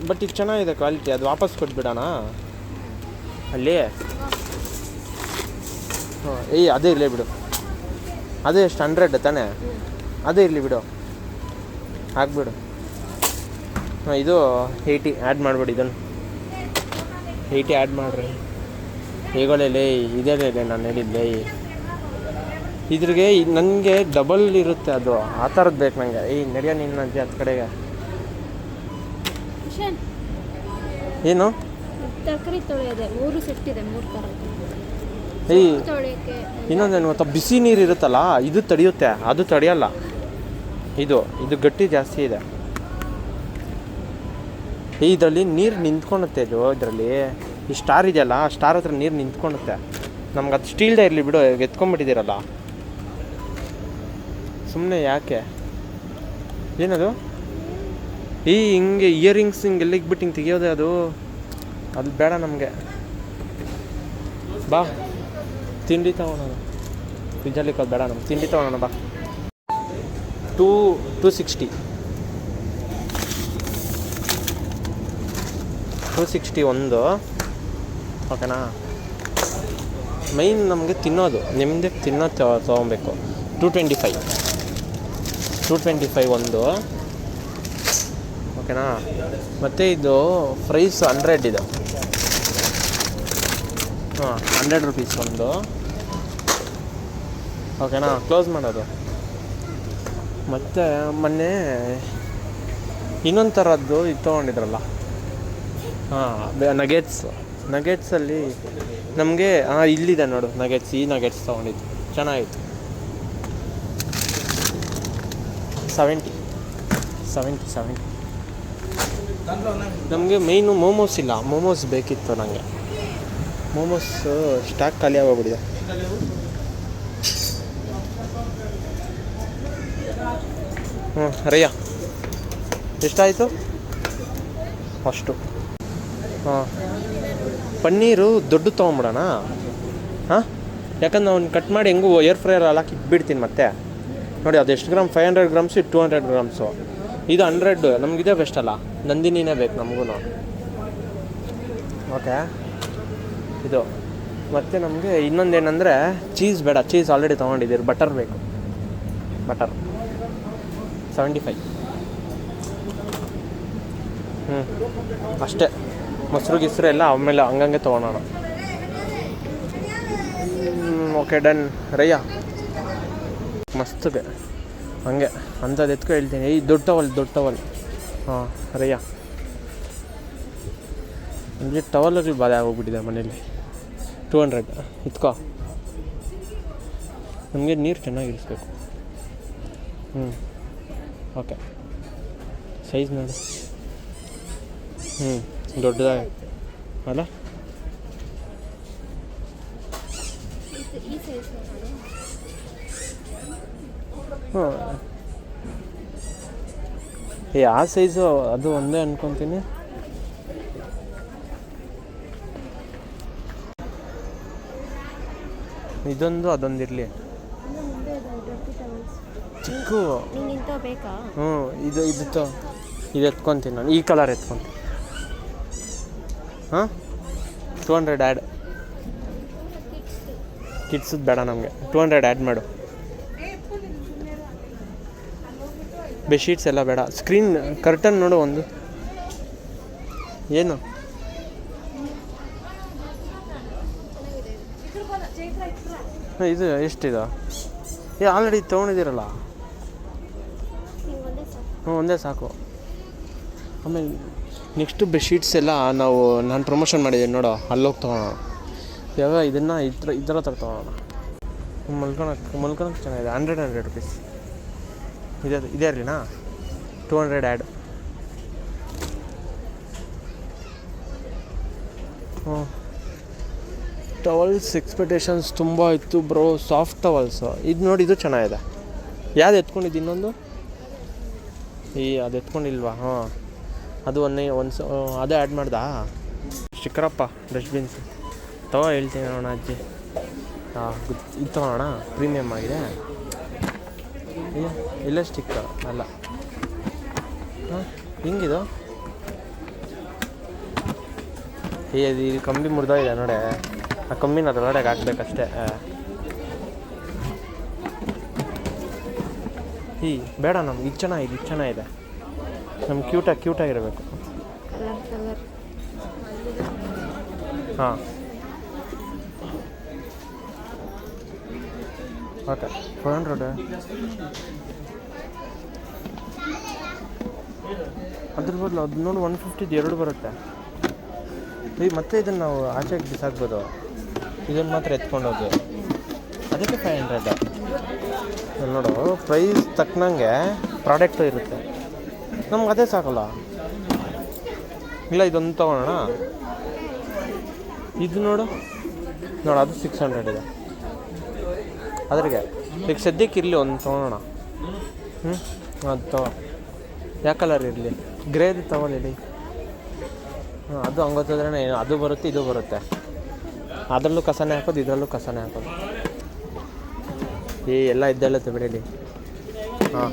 ಬಟ್ ಇದು ಚೆನ್ನಾಗಿದೆ ಕ್ವಾಲಿಟಿ. ಅದು ವಾಪಸ್ ಕೊಟ್ಬಿಡೋಣ ಅಲ್ಲಿ. ಅದೇ ಇರಲಿ ಬಿಡು, ಅದೇ ಎಷ್ಟು 100 ತಾನೇ, ಅದೇ ಇರಲಿ ಬಿಡು, ಹಾಕ್ಬಿಡು. ಇದು 80 ಆ್ಯಡ್ ಮಾಡಿಬಿಡಿ, ಇದನ್ನು 80 ಆ್ಯಡ್ ಮಾಡಿರಿ. ಹೇಗಳೇ ಇದೇ ನಾನು ಹೇಳಿದ್ದೆ. ಇದ್ರಿಗೆ ನನಗೆ ಡಬಲ್ ಇರುತ್ತೆ, ಅದು ಆ ಥರದ್ದು ಬೇಕು ನನಗೆ. ನಡೆಯೋ ನಿನ್ನ ಅಜ್ಜಿ ಹತ್ತು ಕಡೆಗೆ ಏನು ತರಕಾರಿ ತೊಳೆಯೋದೆ 3 ಸೆಟ್ ಇದೆ, 3 ಥರ. ಇನ್ನೊಂದೇನು ಗೊತ್ತಾ, ಬಿಸಿ ನೀರು ಇರುತ್ತಲ್ಲ, ಇದು ತಡೆಯುತ್ತೆ, ಅದು ತಡೆಯಲ್ಲ. ಇದು ಗಟ್ಟಿ ಜಾಸ್ತಿ ಇದೆ. ಇದರಲ್ಲಿ ನೀರು ನಿಂತ್ಕೊಳುತ್ತೆ. ಇದು ಇದರಲ್ಲಿ ಈ ಸ್ಟಾರ್ ಇದೆಯಲ್ಲ, ಆ ಸ್ಟಾರ್ ಹತ್ರ ನೀರು ನಿಂತ್ಕೊಳುತ್ತೆ. ನಮ್ಗೆ ಅದು ಸ್ಟೀಲ್ದೇ ಇರಲಿ ಬಿಡು, ಎತ್ಕೊಂಡ್ಬಿಟ್ಟಿದ್ದೀರಲ್ಲ ಸುಮ್ಮನೆ ಯಾಕೆ. ಏನದು ಹಿಂಗೆ ಇಯರಿಂಗ್ಸ್ ಹಿಂಗೆ ಇಕ್ಬಿಟ್ಟು ಹಿಂಗೆ ತೆಗಿಯೋದೆ, ಅದು ಬೇಡ ನಮಗೆ. ಬಾ ತಿಂಡಿ ತಗೊಳೋಣ, ಫ್ರಿಜ್ಜಲ್ಲಿ ಇಕ್ಕೋದು ಬೇಡ ನಮ್ಗೆ, ತಿಂಡಿ ತಗೊಳೋಣ ಬಾ. 260 ಒಂದು ಓಕೆನಾ. ಮೈನ್ ನಮಗೆ ತಿನ್ನೋದು, ನಿಮ್ಮದೇ ತಿನ್ನೋದು ತೊಗೊಬೇಕು. 225 ಒಂದು ಓಕೆನಾ. ಮತ್ತು ಇದು ಪ್ರೈಸ್ 100 ಇದೆ. 100 ರೂಪೀಸ್ ಒಂದು ಓಕೆನಾ. ಕ್ಲೋಸ್ ಮಾಡೋದು. ಮತ್ತು ಮೊನ್ನೆ ಇನ್ನೊಂದು ಥರದ್ದು ಇದು ತೊಗೊಂಡಿದ್ರಲ್ಲ, ನಗೆಟ್ಸಲ್ಲಿ ನಮಗೆ ಇಲ್ಲಿದೆ ನೋಡು ನಗೆಟ್ಸ್. ಈ ನಗೆಟ್ಸ್ ತೊಗೊಂಡಿದ್ದು ಚೆನ್ನಾಗಿತ್ತು. 70 ನಮಗೆ ಮೇಯ್ನು ಮೋಮೋಸ್ ಇಲ್ಲ, ಮೋಮೋಸ್ ಬೇಕಿತ್ತು ನನಗೆ. ಮೋಮೋಸ್ ಸ್ಟಾಕ್ ಖಾಲಿ ಆಗೋಗ್ಬಿಟ್ಟಿದೆ. ರಯ್ಯ ಎಷ್ಟಾಯಿತು ಅಷ್ಟು. ಪನ್ನೀರು ದೊಡ್ಡ ತೊಗೊಂಬಿಡೋಣ. ಯಾಕಂದ್ರೆ ಅವ್ನು ಕಟ್ ಮಾಡಿ ಹೆಂಗೂ ಏರ್ ಫ್ರೈಯರ್ ಹಾಕಿ ಇಟ್ಬಿಡ್ತೀನಿ ಮತ್ತೆ. ನೋಡಿ ಅದು ಎಷ್ಟು ಗ್ರಾಮ್, 500 ಗ್ರಾಮ್ಸು, 200 ಗ್ರಾಮ್ಸು. ಇದು 100. ನಮಗಿದೆ ಬೆಸ್ಟ್ ಅಲ್ಲ, ನಂದಿನಿನೇ ಬೇಕು ನಮಗೂ. ಓಕೆ ಇದು. ಮತ್ತು ನಮಗೆ ಇನ್ನೊಂದೇನೆಂದರೆ ಚೀಸ್ ಬೇಡ, ಚೀಸ್ ಆಲ್ರೆಡಿ ತೊಗೊಂಡಿದ್ದೀರಿ. ಬಟರ್ ಬೇಕು, ಬಟರ್ 75. ಅಷ್ಟೇ. ಮೊಸರು ಗಿಸ್ರು ಎಲ್ಲ ಆಮೇಲೆ ಹಂಗಂಗೆ ತೊಗೊಳೋಣ. Okay done. ರಯ್ಯ ಮಸ್ತಿದೆ ಹಂಗೆ ಅಂಥದ್ದು ಎತ್ಕೊ ಹೇಳ್ತೀನಿ. ದೊಡ್ಡ ಟವಲ್ ರಯ್ಯ ನಮಗೆ ಟವಲ್ಗಳು ಬಾಧೆ ಆಗೋಗ್ಬಿಟ್ಟಿದೆ ಮನೇಲಿ. 200 ಇತ್ಕೋ. ನಮಗೆ ನೀರು ಚೆನ್ನಾಗಿರಿಸ್ಬೇಕು. ಓಕೆ ಸೈಜ್ ನೋಡು. ದೊಡ್ಡದಾಗಿ ಅಲ್ಲ. ಆ ಸೈಜು ಅದು ಒಂದೇ ಅನ್ಕೊತೀನಿ. ಇದೊಂದು ಅದೊಂದಿರಲಿ ಚಿಕ್ಕ. ಇದು ಎತ್ಕೊತೀನಿ ನಾನು. ಈ ಕಲರ್ ಎತ್ಕೊತೀನಿ. ಹಾಂ 200 ಆ್ಯಡ್. ಕಿಡ್ಸದ್ದು ಬೇಡ ನಮಗೆ, 200 ಆ್ಯಡ್ ಮಾಡು. ಬೆಡ್ಶೀಟ್ಸ್ ಎಲ್ಲ ಬೇಡ. ಸ್ಕ್ರೀನ್ ಕರ್ಟನ್ ನೋಡು ಒಂದು. ಏನು ಇದು ಎಷ್ಟಿದು? ಆಲ್ರೆಡಿ ತೊಗೊಂಡಿದ್ದೀರಲ್ಲ. ಒಂದೇ ಸಾಕು. ಆಮೇಲೆ ನೆಕ್ಸ್ಟು ಬೆಡ್ಶೀಟ್ಸ್ ಎಲ್ಲ ನಾನು ಪ್ರಮೋಷನ್ ಮಾಡಿದ್ದೀನಿ ನೋಡು, ಅಲ್ಲೋಗಿ ತೊಗೊಳೋಣ. ಯಾವಾಗ ಇದನ್ನು ಈ ಥರ ತೊಗೊಳೋಣ. ಮಲ್ಕೊಳಕ್ಕೆ ಚೆನ್ನಾಗಿದೆ. 100 ರುಪೀಸ್ ಇದೇ ಇರಲಿನಾ? 200 ಆ್ಯಡ್. ಟವಲ್ಸ್ ಎಕ್ಸ್ಪೆಕ್ಟೇಷನ್ಸ್ ತುಂಬ ಇತ್ತು ಬ್ರೋ. ಸಾಫ್ಟ್ ಟವಲ್ಸು ಇದು ನೋಡಿ, ಇದು ಚೆನ್ನಾಗಿದೆ. ಯಾವ್ದು ಎತ್ಕೊಂಡಿದ್ದು ಇನ್ನೊಂದು? ಅದು ಎತ್ಕೊಂಡಿಲ್ವಾ? ಹಾಂ, ಅದು ಅದೇ ಆ್ಯಡ್ ಮಾಡ್ದಾ? ಚಿಕ್ಕರಪ್ಪ ಡಸ್ಟ್ಬಿನ್ಸ್ ಹೇಳ್ತೀನಿ ನೋಡೋಣ ಅಜ್ಜಿ. ಇದು ತೊಗೊಳೋಣ, ಪ್ರೀಮಿಯಮ್ ಆಗಿದೆ. ಇಲ್ಲ ಸ್ಟಿಕ್ ಅಲ್ಲ. ಹಾಂ, ಹಿಂಗಿದು ಅದು ಇಲ್ಲಿ ಕಂಬಿ ಮುರಿದೋಗಿದೆ ನೋಡಿ. ಆ ಕಂಬಿನ ಅದರೊಳಗೆ ಹಾಕ್ಬೇಕಷ್ಟೇ. ಬೇಡ ನಮ್ಗೆ ಇದು ಚೆನ್ನಾಗಿದೆ. ನಮ್ಗೆ ಕ್ಯೂಟಾಗಿರಬೇಕು. ಹಾಂ, ಓಕೆ. 400 ಅದ್ರ ಬದಲು ಅದು ನೋಡಿ 150 2 ಬರುತ್ತೆ. ಮತ್ತೆ ಇದನ್ನು ನಾವು ಆಚೆಗೆ ಬಿಸಾಕ್ಬೋದು. ಇದನ್ನು ಮಾತ್ರ ಎತ್ಕೊಂಡೋಗಿ ಅದಕ್ಕೆ 500. ನೋಡು, ಪ್ರೈಸ್ ತಕ್ಕನಂಗೆ ಪ್ರಾಡಕ್ಟು ಇರುತ್ತೆ. ನಮ್ಗೆ ಅದೇ ಸಾಕಲ್ಲ. ಇಲ್ಲ ಇದೊಂದು ತೊಗೊಳೋಣ. ಇದು ನೋಡು ಅದು 600 ಇದೆ. ಅದ್ರಿಗೆ ಈಗ ಸದ್ಯಕ್ಕೆ ಇರಲಿ ಒಂದು ತೊಗೊಳೋಣ. ಅದು ತಗೋ. ಯಾವ ಕಲರ್ ಇರಲಿ? ಗ್ರೇದು ತೊಗೊಳ್ಳಿ. ಹಾಂ, ಅದು ಹಂಗೊತ್ತಿದ್ರೆ ಅದು ಬರುತ್ತೆ, ಇದು ಬರುತ್ತೆ. ಅದರಲ್ಲೂ ಕಸನೇ ಹಾಕೋದು, ಇದರಲ್ಲೂ ಕಸನೇ ಹಾಕೋದು. ಎಲ್ಲ ಇದ್ದಲ್ಲತ್ತೆ ಬಿಡಲಿ. ಹಾಂ,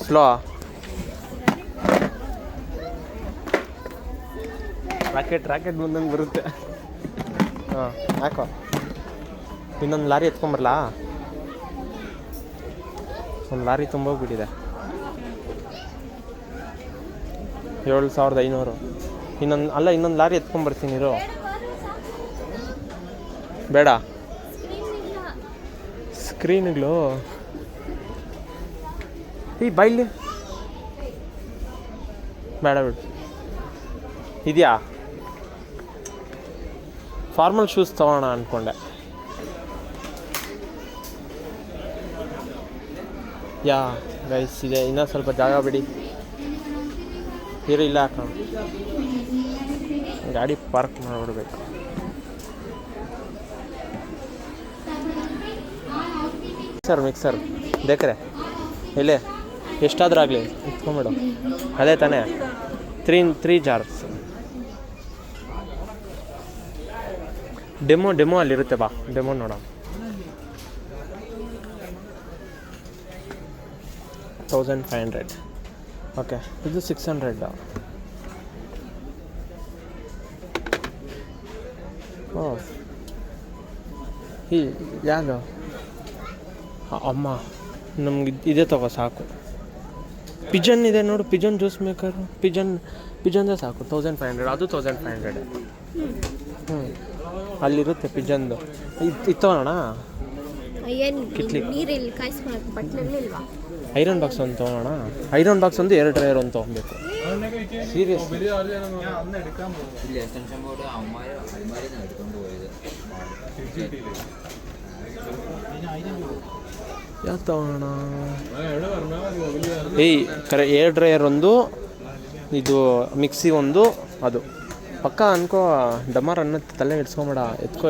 ಸ್ಲೋ ರಾಕೆಟ್ ಮುಂದಂಗೆ ಬರುತ್ತೆ. ಹಾಂ, ಹಾಕೋ. ಇನ್ನೊಂದು ಲಾರಿ ಎತ್ಕೊಂಬರಲಾ? ಒಂದು ಲಾರಿ ತುಂಬೋಗ್ಬಿಟ್ಟಿದೆ. 7500. ಇನ್ನೊಂದು ಲಾರಿ ಎತ್ಕೊಂಬರ್ತೀನಿ ಇರು. ಬೇಡ ಸ್ಕ್ರೀನ್ಗಳು. ಬೈಲಿ ಬೇಡ ಬಿಡು. ಇದೆಯಾ? ಫಾರ್ಮಲ್ ಶೂಸ್ ತೊಗೊಳೋಣ ಅಂದ್ಕೊಂಡೆ. ಗೈಸ್ ಇದೆ. ಇನ್ನೂ ಸ್ವಲ್ಪ ಜಾಗ ಬಿಡಿ. ಇಲ್ಲ ಹಾಕೋಣ. ಗಾಡಿ ಪಾರ್ಕ್ ಮಾಡಿಬಿಡ್ಬೇಕು. ಮಿಕ್ಸರ್ ಬೇಕ್ರೆ ಇಲ್ಲೇ ಎಷ್ಟಾದ್ರೂ ಆಗಲಿ ಇಟ್ಕೊಂಬಿಡು. ಅದೇ ತಾನೇ 3 ಜಾರ್ಸ್. ಡೆಮೋ ಅಲ್ಲಿರುತ್ತೆ. ಬಾ ಡೆಮೋ ನೋಡೋಣ. 1500. ಓಕೆ, ಇದು 600. ಯಾವುದು? ಅಮ್ಮ, ನಮ್ಗೆ ಇದೇ ತಗೋ ಸಾಕು. ಪಿಜನ್ ಇದೆ ನೋಡು, ಪಿಜನ್ ಜ್ಯೂಸ್ ಮೇಕರು. ಪಿಜನ್ದೇ ಸಾಕು. 1500. ಅದು 1500. ಅಲ್ಲಿರುತ್ತೆ ಪಿಜನ್ದು. ಇದು ತೊಗೊಳೋಣ. ಐರನ್ ಬಾಕ್ಸ್ ಒಂದು ತೊಗೊಳೋಣ. ಐರನ್ ಬಾಕ್ಸ್ ಒಂದು 2 ಡ್ರೈಯರ್ ಒಂದು ತೊಗೊಬೇಕು. ಸೀರಿಯಸ್. ಯಾವ್ದು ತೊಗೊಳೋಣ? ಏರ್ ಡ್ರೈಯರ್ ಒಂದು, ಇದು ಮಿಕ್ಸಿ ಒಂದು. ಅದು ಪಕ್ಕ ಅನ್ಕೋ. ಡಮಾರ್ ಅನ್ನೋ ತಲೆ ಇಡ್ಸ್ಕೊಂಬೇಡ, ಎತ್ಕೋ.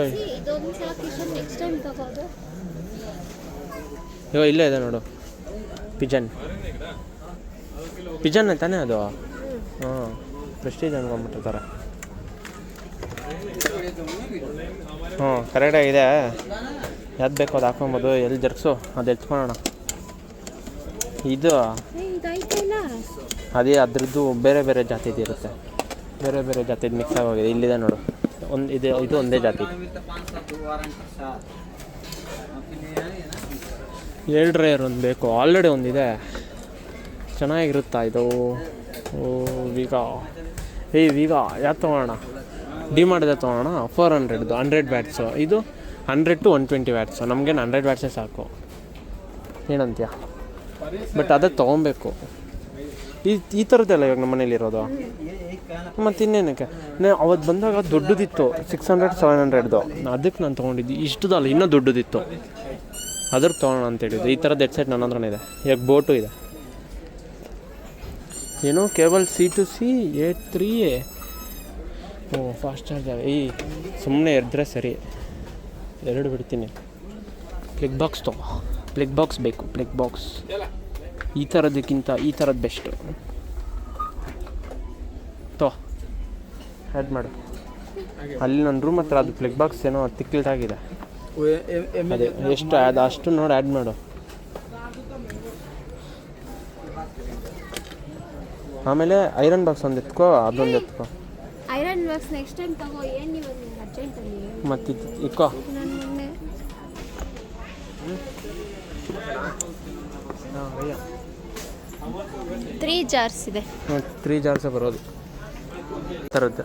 ಇಲ್ಲೇ ಇದೆ ನೋಡು, ಪಿಜನ್ ತಾನೇ ಅದು. ಹಾಂ, ಪ್ರೆಸ್ಟೀಜ್ ಅನ್ಕೊಂಡ್ಬಿಟ್ಟಿರ್ತಾರೆ. ಕರೆಕ್ಟಾಗಿದೆ. ಯಾವ್ದು ಬೇಕೋ ಅದು ಹಾಕೊಬೋದು. ಎಲ್ಲಿ ಜರ್ಕ್ಸು ಅದು ಎತ್ಕೊಳ್ಳೋಣ. ಇದು ಅದೇ ಅದ್ರದ್ದು ಬೇರೆ ಜಾತಿದು ಇರುತ್ತೆ. ಬೇರೆ ಬೇರೆ ಜಾತಿದು ಮಿಕ್ಸ್ ಆಗೋಗಿದೆ. ಇಲ್ಲಿದೆ ನೋಡು, ಇದು ಒಂದೇ ಜಾತಿ. 2 ರೇರ್ ಒಂದು ಬೇಕು, ಆಲ್ರೆಡಿ ಒಂದಿದೆ. ಚೆನ್ನಾಗಿರುತ್ತಾ ಇದು? ವೀಗ ಯಾವ್ದು ತೊಗೊಳ್ಳೋಣ? ಡಿಮಾರ್ಟ್ದೆ ತೊಗೊಳ್ಳೋಣ. 400 100 ವ್ಯಾಟ್ಸು. ಇದು 100 to 120 ವ್ಯಾಟ್ಸು. ನಮಗೇನು 100 ವ್ಯಾಟ್ಸೇ ಸಾಕು. ಏನಂತೀಯ? ಬಟ್ ಅದೇ ತೊಗೊಬೇಕು. ಈ ಥರದ್ದೆಲ್ಲ ಇವಾಗ ನಮ್ಮ ಮನೇಲಿರೋದು. ಮತ್ತು ಇನ್ನೇನಕ್ಕೆ ಅವತ್ತು ಬಂದಾಗ ದೊಡ್ಡದಿತ್ತು, 600 700ದು. ಅದಕ್ಕೆ ನಾನು ತೊಗೊಂಡಿದ್ದು. ಇಷ್ಟದಲ್ಲ, ಇನ್ನೂ ದೊಡ್ಡದಿತ್ತು. ಅದ್ರಿಗೆ ತೊಗೊಳ್ಳೋಣ ಅಂತೇಳಿದ್ದು. ಈ ಥರದ್ದು ಹೆಡ್ಸೆಟ್ ನನ್ನ ಹತ್ರನೇ ಇದೆ. ಇವಾಗ ಬೋಟು ಇದೆ. ಏನು ಕೇಬಲ್ C2C 83. Fast charger. ಸುಮ್ಮನೆ ಎದ್ದರೆ ಸರಿ. 2 ಬಿಡ್ತೀನಿ. ಪ್ಲಗ್ ಬಾಕ್ಸ್ ತಗೋ. ಪ್ಲಗ್ ಬಾಕ್ಸ್ ಬೇಕು. ಪ್ಲಗ್ ಬಾಕ್ಸ್ ಈ ಥರದಕ್ಕಿಂತ ಈ ಥರದ್ದು ಬೆಸ್ಟು. ಆ್ಯಡ್ ಮಾಡು. ಅಲ್ಲಿ ನನ್ನ ರೂಮ್ ಹತ್ರ ಅದು ಪ್ಲಗ್ ಬಾಕ್ಸ್ ಏನೋ ತಿಕ್ಕಿಲ್ಟಾಗಿದೆ. ಅದೇ ಎಷ್ಟು ಅಷ್ಟು ನೋಡಿ ಆ್ಯಡ್ ಮಾಡು. ಆಮೇಲೆ ಐರನ್ ಬಾಕ್ಸ್ ಒಂದು ಎತ್ಕೋ, ಅದೊಂದು ಎತ್ಕೋ. ಐರನ್ ಬಾಕ್ಸ್ ನೆಕ್ಸ್ಟ್ ಟೈಮ್ ತಗೋ. ಏನು ಇವಾಗ ಅರ್ಜೆಂಟಲ್ಲಿ ಮತ್ತು ಇಕ್ಕೋ. ನಾನು ಮೊನ್ನೆ 3 ಜಾರ್ಸ್ ಇದೆ. 3 ಜಾರ್ಸೇ ಬರೋದು. ಥರದ್ದು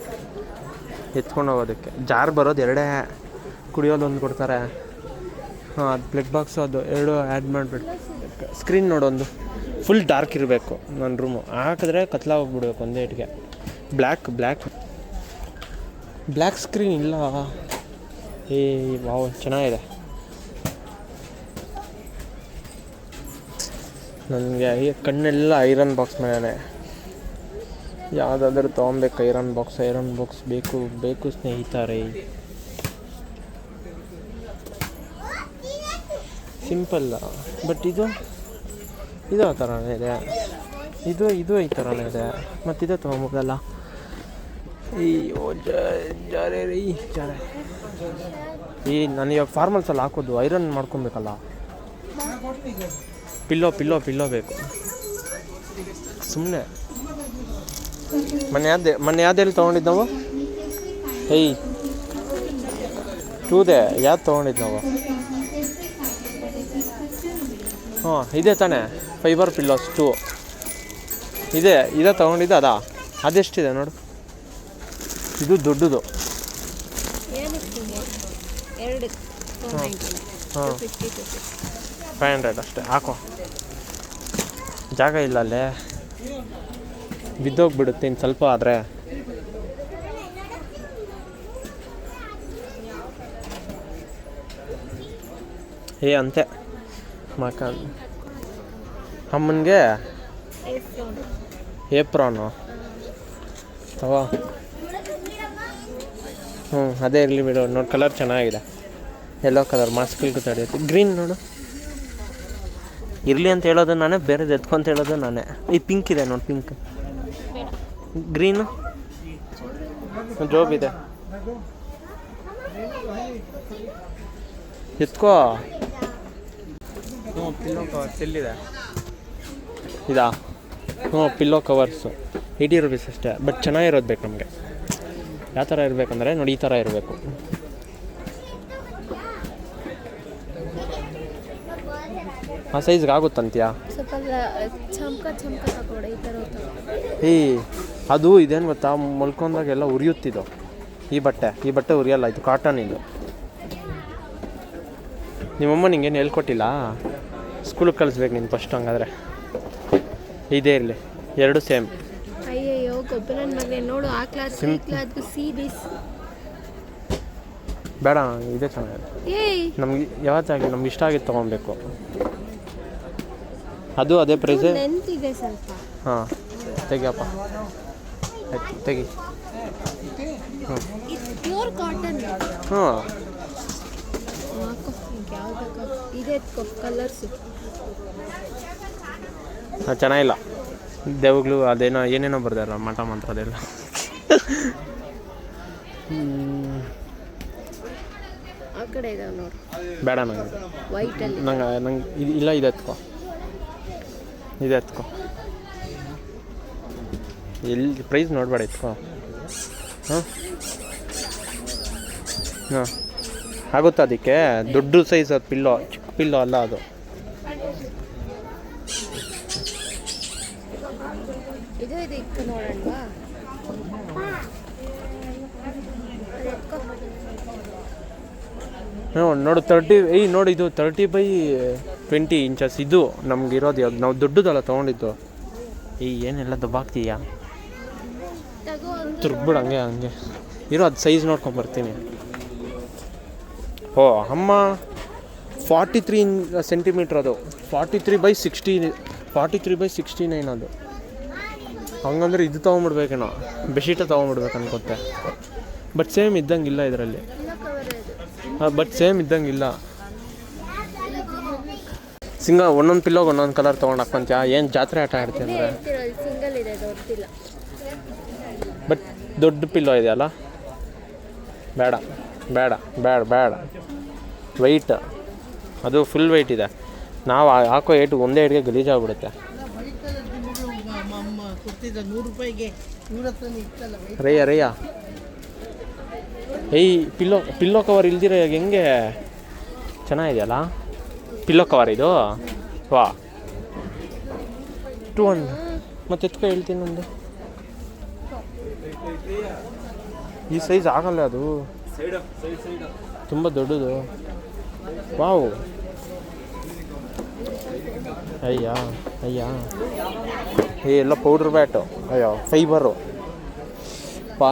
ಎತ್ಕೊಂಡು ಹೋಗೋದಕ್ಕೆ ಜಾರ್ ಬರೋದು 2. ಕುಡಿಯೋದೊಂದು ಕೊಡ್ತಾರೆ. ಅದು ಪ್ಲಗ್ ಬಾಕ್ಸು, ಅದು 2 ಆ್ಯಡ್ ಮಾಡಿಬಿಟ್ಟು. ಸ್ಕ್ರೀನ್ ನೋಡೊಂದು ಫುಲ್ ಡಾರ್ಕ್ ಇರಬೇಕು. ನನ್ನ ರೂಮು ಹಾಕಿದ್ರೆ ಕತ್ಲಾಗೋಗ್ಬಿಡ್ಬೇಕು ಒಂದೇ ಇಟ್ಗೆ. ಬ್ಲ್ಯಾಕ್ ಸ್ಕ್ರೀನ್ ಇಲ್ಲ. ವಾವ್, ಚೆನ್ನಾಗಿದೆ. ನನಗೆ ಕಣ್ಣೆಲ್ಲ ಐರನ್ ಬಾಕ್ಸ್ ಮೇಲೆ. ಯಾವುದಾದ್ರೂ ತೊಗೊಬೇಕು. ಐರನ್ ಬಾಕ್ಸ್ ಬೇಕು ಸ್ನೇಹಿತರೆ. ಸಿಂಪಲ್ಲ. ಬಟ್ ಇದು ಆ ಥರನೇ ಇದೆ. ಇದು ಈ ಥರನೇ ಇದೆ. ಮತ್ತು ಇದೇ ತೊಗೊಬೋದಲ್ಲ. ನಾನು ಇವಾಗ ಫಾರ್ಮಲ್ಸಲ್ಲಿ ಹಾಕೋದು ಐರನ್ ಮಾಡ್ಕೊಬೇಕಲ್ಲ. ಪಿಲ್ಲೋ ಬೇಕು. ಸುಮ್ಮನೆ ಮೊನ್ನೆ ಯಾವ್ದೆಲ್ಲಿ ತೊಗೊಂಡಿದ್ದು ನಾವು? 2 ಯಾವ್ದು ತೊಗೊಂಡಿದ್ದು ನಾವು? ಇದೆ ತಾನೇ, ಫೈಬರ್ ಪಿಲ್ಲೋಸ್ 2 ಇದೆ ತೊಗೊಂಡಿದ್ದು. ಅದೆಷ್ಟಿದೆ ನೋಡು. ಇದು ದೊಡ್ಡದು. 500 ಅಷ್ಟೇ. ಹಾಕೋ, ಜಾಗ ಇಲ್ಲ ಅಲ್ಲೇ, ಬಿದ್ದೋಗ್ಬಿಡುತ್ತೆ ಇನ್ನು ಸ್ವಲ್ಪ ಆದರೆ. ಅಂತೆ ಅಮ್ಮನಿಗೆ ಏಪ್ರಾನು ತಗೋ. ಅದೇ ಇರಲಿ ಬಿಡು. ನೋಡಿ, ಕಲರ್ ಚೆನ್ನಾಗಿದೆ. ಯೆಲ್ಲೋ ಕಲರ್ ಮಾಸ್ಕ್ಗೆ ತಡೆಯುತ್ತೆ. ಗ್ರೀನ್ ನೋಡು. ಇರಲಿ ಅಂತ ಹೇಳೋದು ನಾನೇ, ಬೇರೆದು ಎತ್ಕೊಂತ ಹೇಳೋದು ನಾನೇ. ಈ ಪಿಂಕ್ ಇದೆ ನೋಡಿ, ಪಿಂಕ್. ಗ್ರೀನು ಜೋಬ್ ಇದೆ, ಎತ್ಕೋ. ಪಿಲ್ಲೋ ಕವರ್ಸ್ ಎಲ್ಲಿದೆ? ಪಿಲ್ಲೋ ಕವರ್ಸು 80 ರೂಪೀಸ್ ಅಷ್ಟೇ. ಬಟ್ ಚೆನ್ನಾಗಿರೋದು ಬೇಕು ನಮಗೆ. ಯಾವ ಥರ ಇರಬೇಕಂದ್ರೆ ನೋಡಿ, ಈ ಥರ ಇರಬೇಕು. ಆ ಸೈಜ್ಗೆ ಆಗುತ್ತಂತೀಯಾ? ಅದು ಇದೇನು ಗೊತ್ತಾ, ಮಲ್ಕೊಂಡಾಗೆಲ್ಲ ಉರಿಯುತ್ತಿದ್ದು. ಈ ಬಟ್ಟೆ ಉರಿಯಲ್ಲ. ಇದು ಕಾಟನ್. ಇದು ನಿಮ್ಮಮ್ಮ ನಿಂಗೇನು ಹೇಳ್ಕೊಟ್ಟಿಲ್ಲ? ಸ್ಕೂಲಿಗೆ ಕಳಿಸ್ಬೇಕು ನೀನು ಫಸ್ಟ್. ಹಂಗಾದ್ರೆ ಇದೇ ಇರಲಿ, 2 ಸೇಮ್. ಅಯ್ಯಯ್ಯೋ ಗೊಬ್ಬರನ ಮಗನೇ, ನೋಡು ಆ ಕ್ಲಾಸ್ ಬೇಡ, ಇದೇ ಚೆನ್ನಾಗಿದೆ. ನಮ್ಗೆ ಯಾವತ್ತಾಗಿ ನಮ್ಗೆ ಇಷ್ಟ ಆಗಿದ್ದು ತೊಗೊಬೇಕು. ಅದು ಅದೇ ಪ್ರೈಸೇ. ತೆಗಿಯಪ್ಪ, ಆಯ್ತು ತೆಗಿ. Pure cotton. ಚೆನ್ನಾಗಿಲ್ಲ. ದೇವಗಳು ಅದೇನೋ ಏನೇನೋ ಬರ್ದಾರ, ಮಠ ಮಂತ್ರ ಅದೆಲ್ಲ. ಬೇಡ ನಂಗೆ ಇಲ್ಲ. ಇದೆ ಎತ್ಕೋ. ಎಲ್ಲಿ ಪ್ರೈಸ್ ನೋಡಬೇಡ, ಎತ್ಕೋ. ಹಾಂ ಹಾಂ ಆಗುತ್ತಾ ಅದಕ್ಕೆ? ದೊಡ್ಡ ಸೈಜ್ ಅದು ಪಿಲ್ಲೋ, ಚಿಕ್ಕ ಪಿಲ್ಲೋ ಅಲ್ಲ ಅದು. ಇದು ಇತ್ತು ನೋಡೋಣವಾ? ನೋಡು 30 ನೋಡಿ, ಇದು 30x20 ಇಂಚಸ್. ಇದು ನಮ್ಗಿರೋದು ಯಾವ್ದು? ನಾವು ದೊಡ್ಡದಲ್ಲ ತೊಗೊಂಡಿದ್ದು. ಏನೆಲ್ಲ ದಬ್ಬಾಗ್ತೀಯಾ? ತಿರ್ಗ್ಬಿಡು ಹಂಗೆ ಇರೋ, ಅದು ಸೈಜ್ ನೋಡ್ಕೊಂಬರ್ತೀನಿ. ಓ ಅಮ್ಮ, 43 ಸೆಂಟಿಮೀಟ್ರ್ ಅದು. 43x69 ಅದು. ಹಂಗಂದ್ರೆ ಇದು ತೊಗೊಂಬಿಡ್ಬೇಕೇನೋ, ಬೆಡ್ಶೀಟ ತೊಗೊಂಬಿಡ್ಬೇಕು ಅನ್ಕೋತೆ. ಬಟ್ ಸೇಮ್ ಇದ್ದಂಗಿಲ್ಲ ಇದರಲ್ಲಿ. ಬಟ್ ಸೇಮ್ ಇದ್ದಂಗಿಲ್ಲ. ಒಂದೊಂದು ಪಿಲ್ಲೋಗೆ ಒಂದೊಂದು ಕಲರ್ ತೊಗೊಂಡು ಹಾಕ್ಕೊಂತೀಯ? ಏನು ಜಾತ್ರೆ ಆಟ ಆಡ್ತೀಯ ಅಂದರೆ? ಬಟ್ ದೊಡ್ಡ ಪಿಲ್ಲೋ ಇದೆಯಲ್ಲ, ಬೇಡ ಬೇಡ ಬೇಡ ಬೇಡ. ವೆಯ್ಟ್ ಅದು ಫುಲ್ ವೆಯ್ಟ್ ಇದೆ. ನಾವು ಹಾಕೋ ಏಟು ಒಂದೇ ಏಟ್ಗೆ ಗಲೀಜಾಗ್ಬಿಡುತ್ತೆ. ರಯ್ಯ ಪಿಲ್ಲೋ ಕವರ್ ಇಲ್ದಿರ ಹೆಂಗೆ? ಚೆನ್ನಾಗಿದೆಯಲ್ಲ ಪಿಲ್ಲೋ ಕವರ್ ಇದು. ವಾ 200 ಮತ್ತೆ ಎತ್ಕೊ ಹೇಳ್ತೀನಿ ನಂದು. ಈ ಸೈಜ್ ಆಗಲ್ಲ, ಅದು ತುಂಬ ದೊಡ್ಡದು. ವಾವ್, ಅಯ್ಯ ಎಲ್ಲ ಪೌಡ್ರ್ ಬ್ಯಾಟು. ಅಯ್ಯೋ ಫೈಬರು.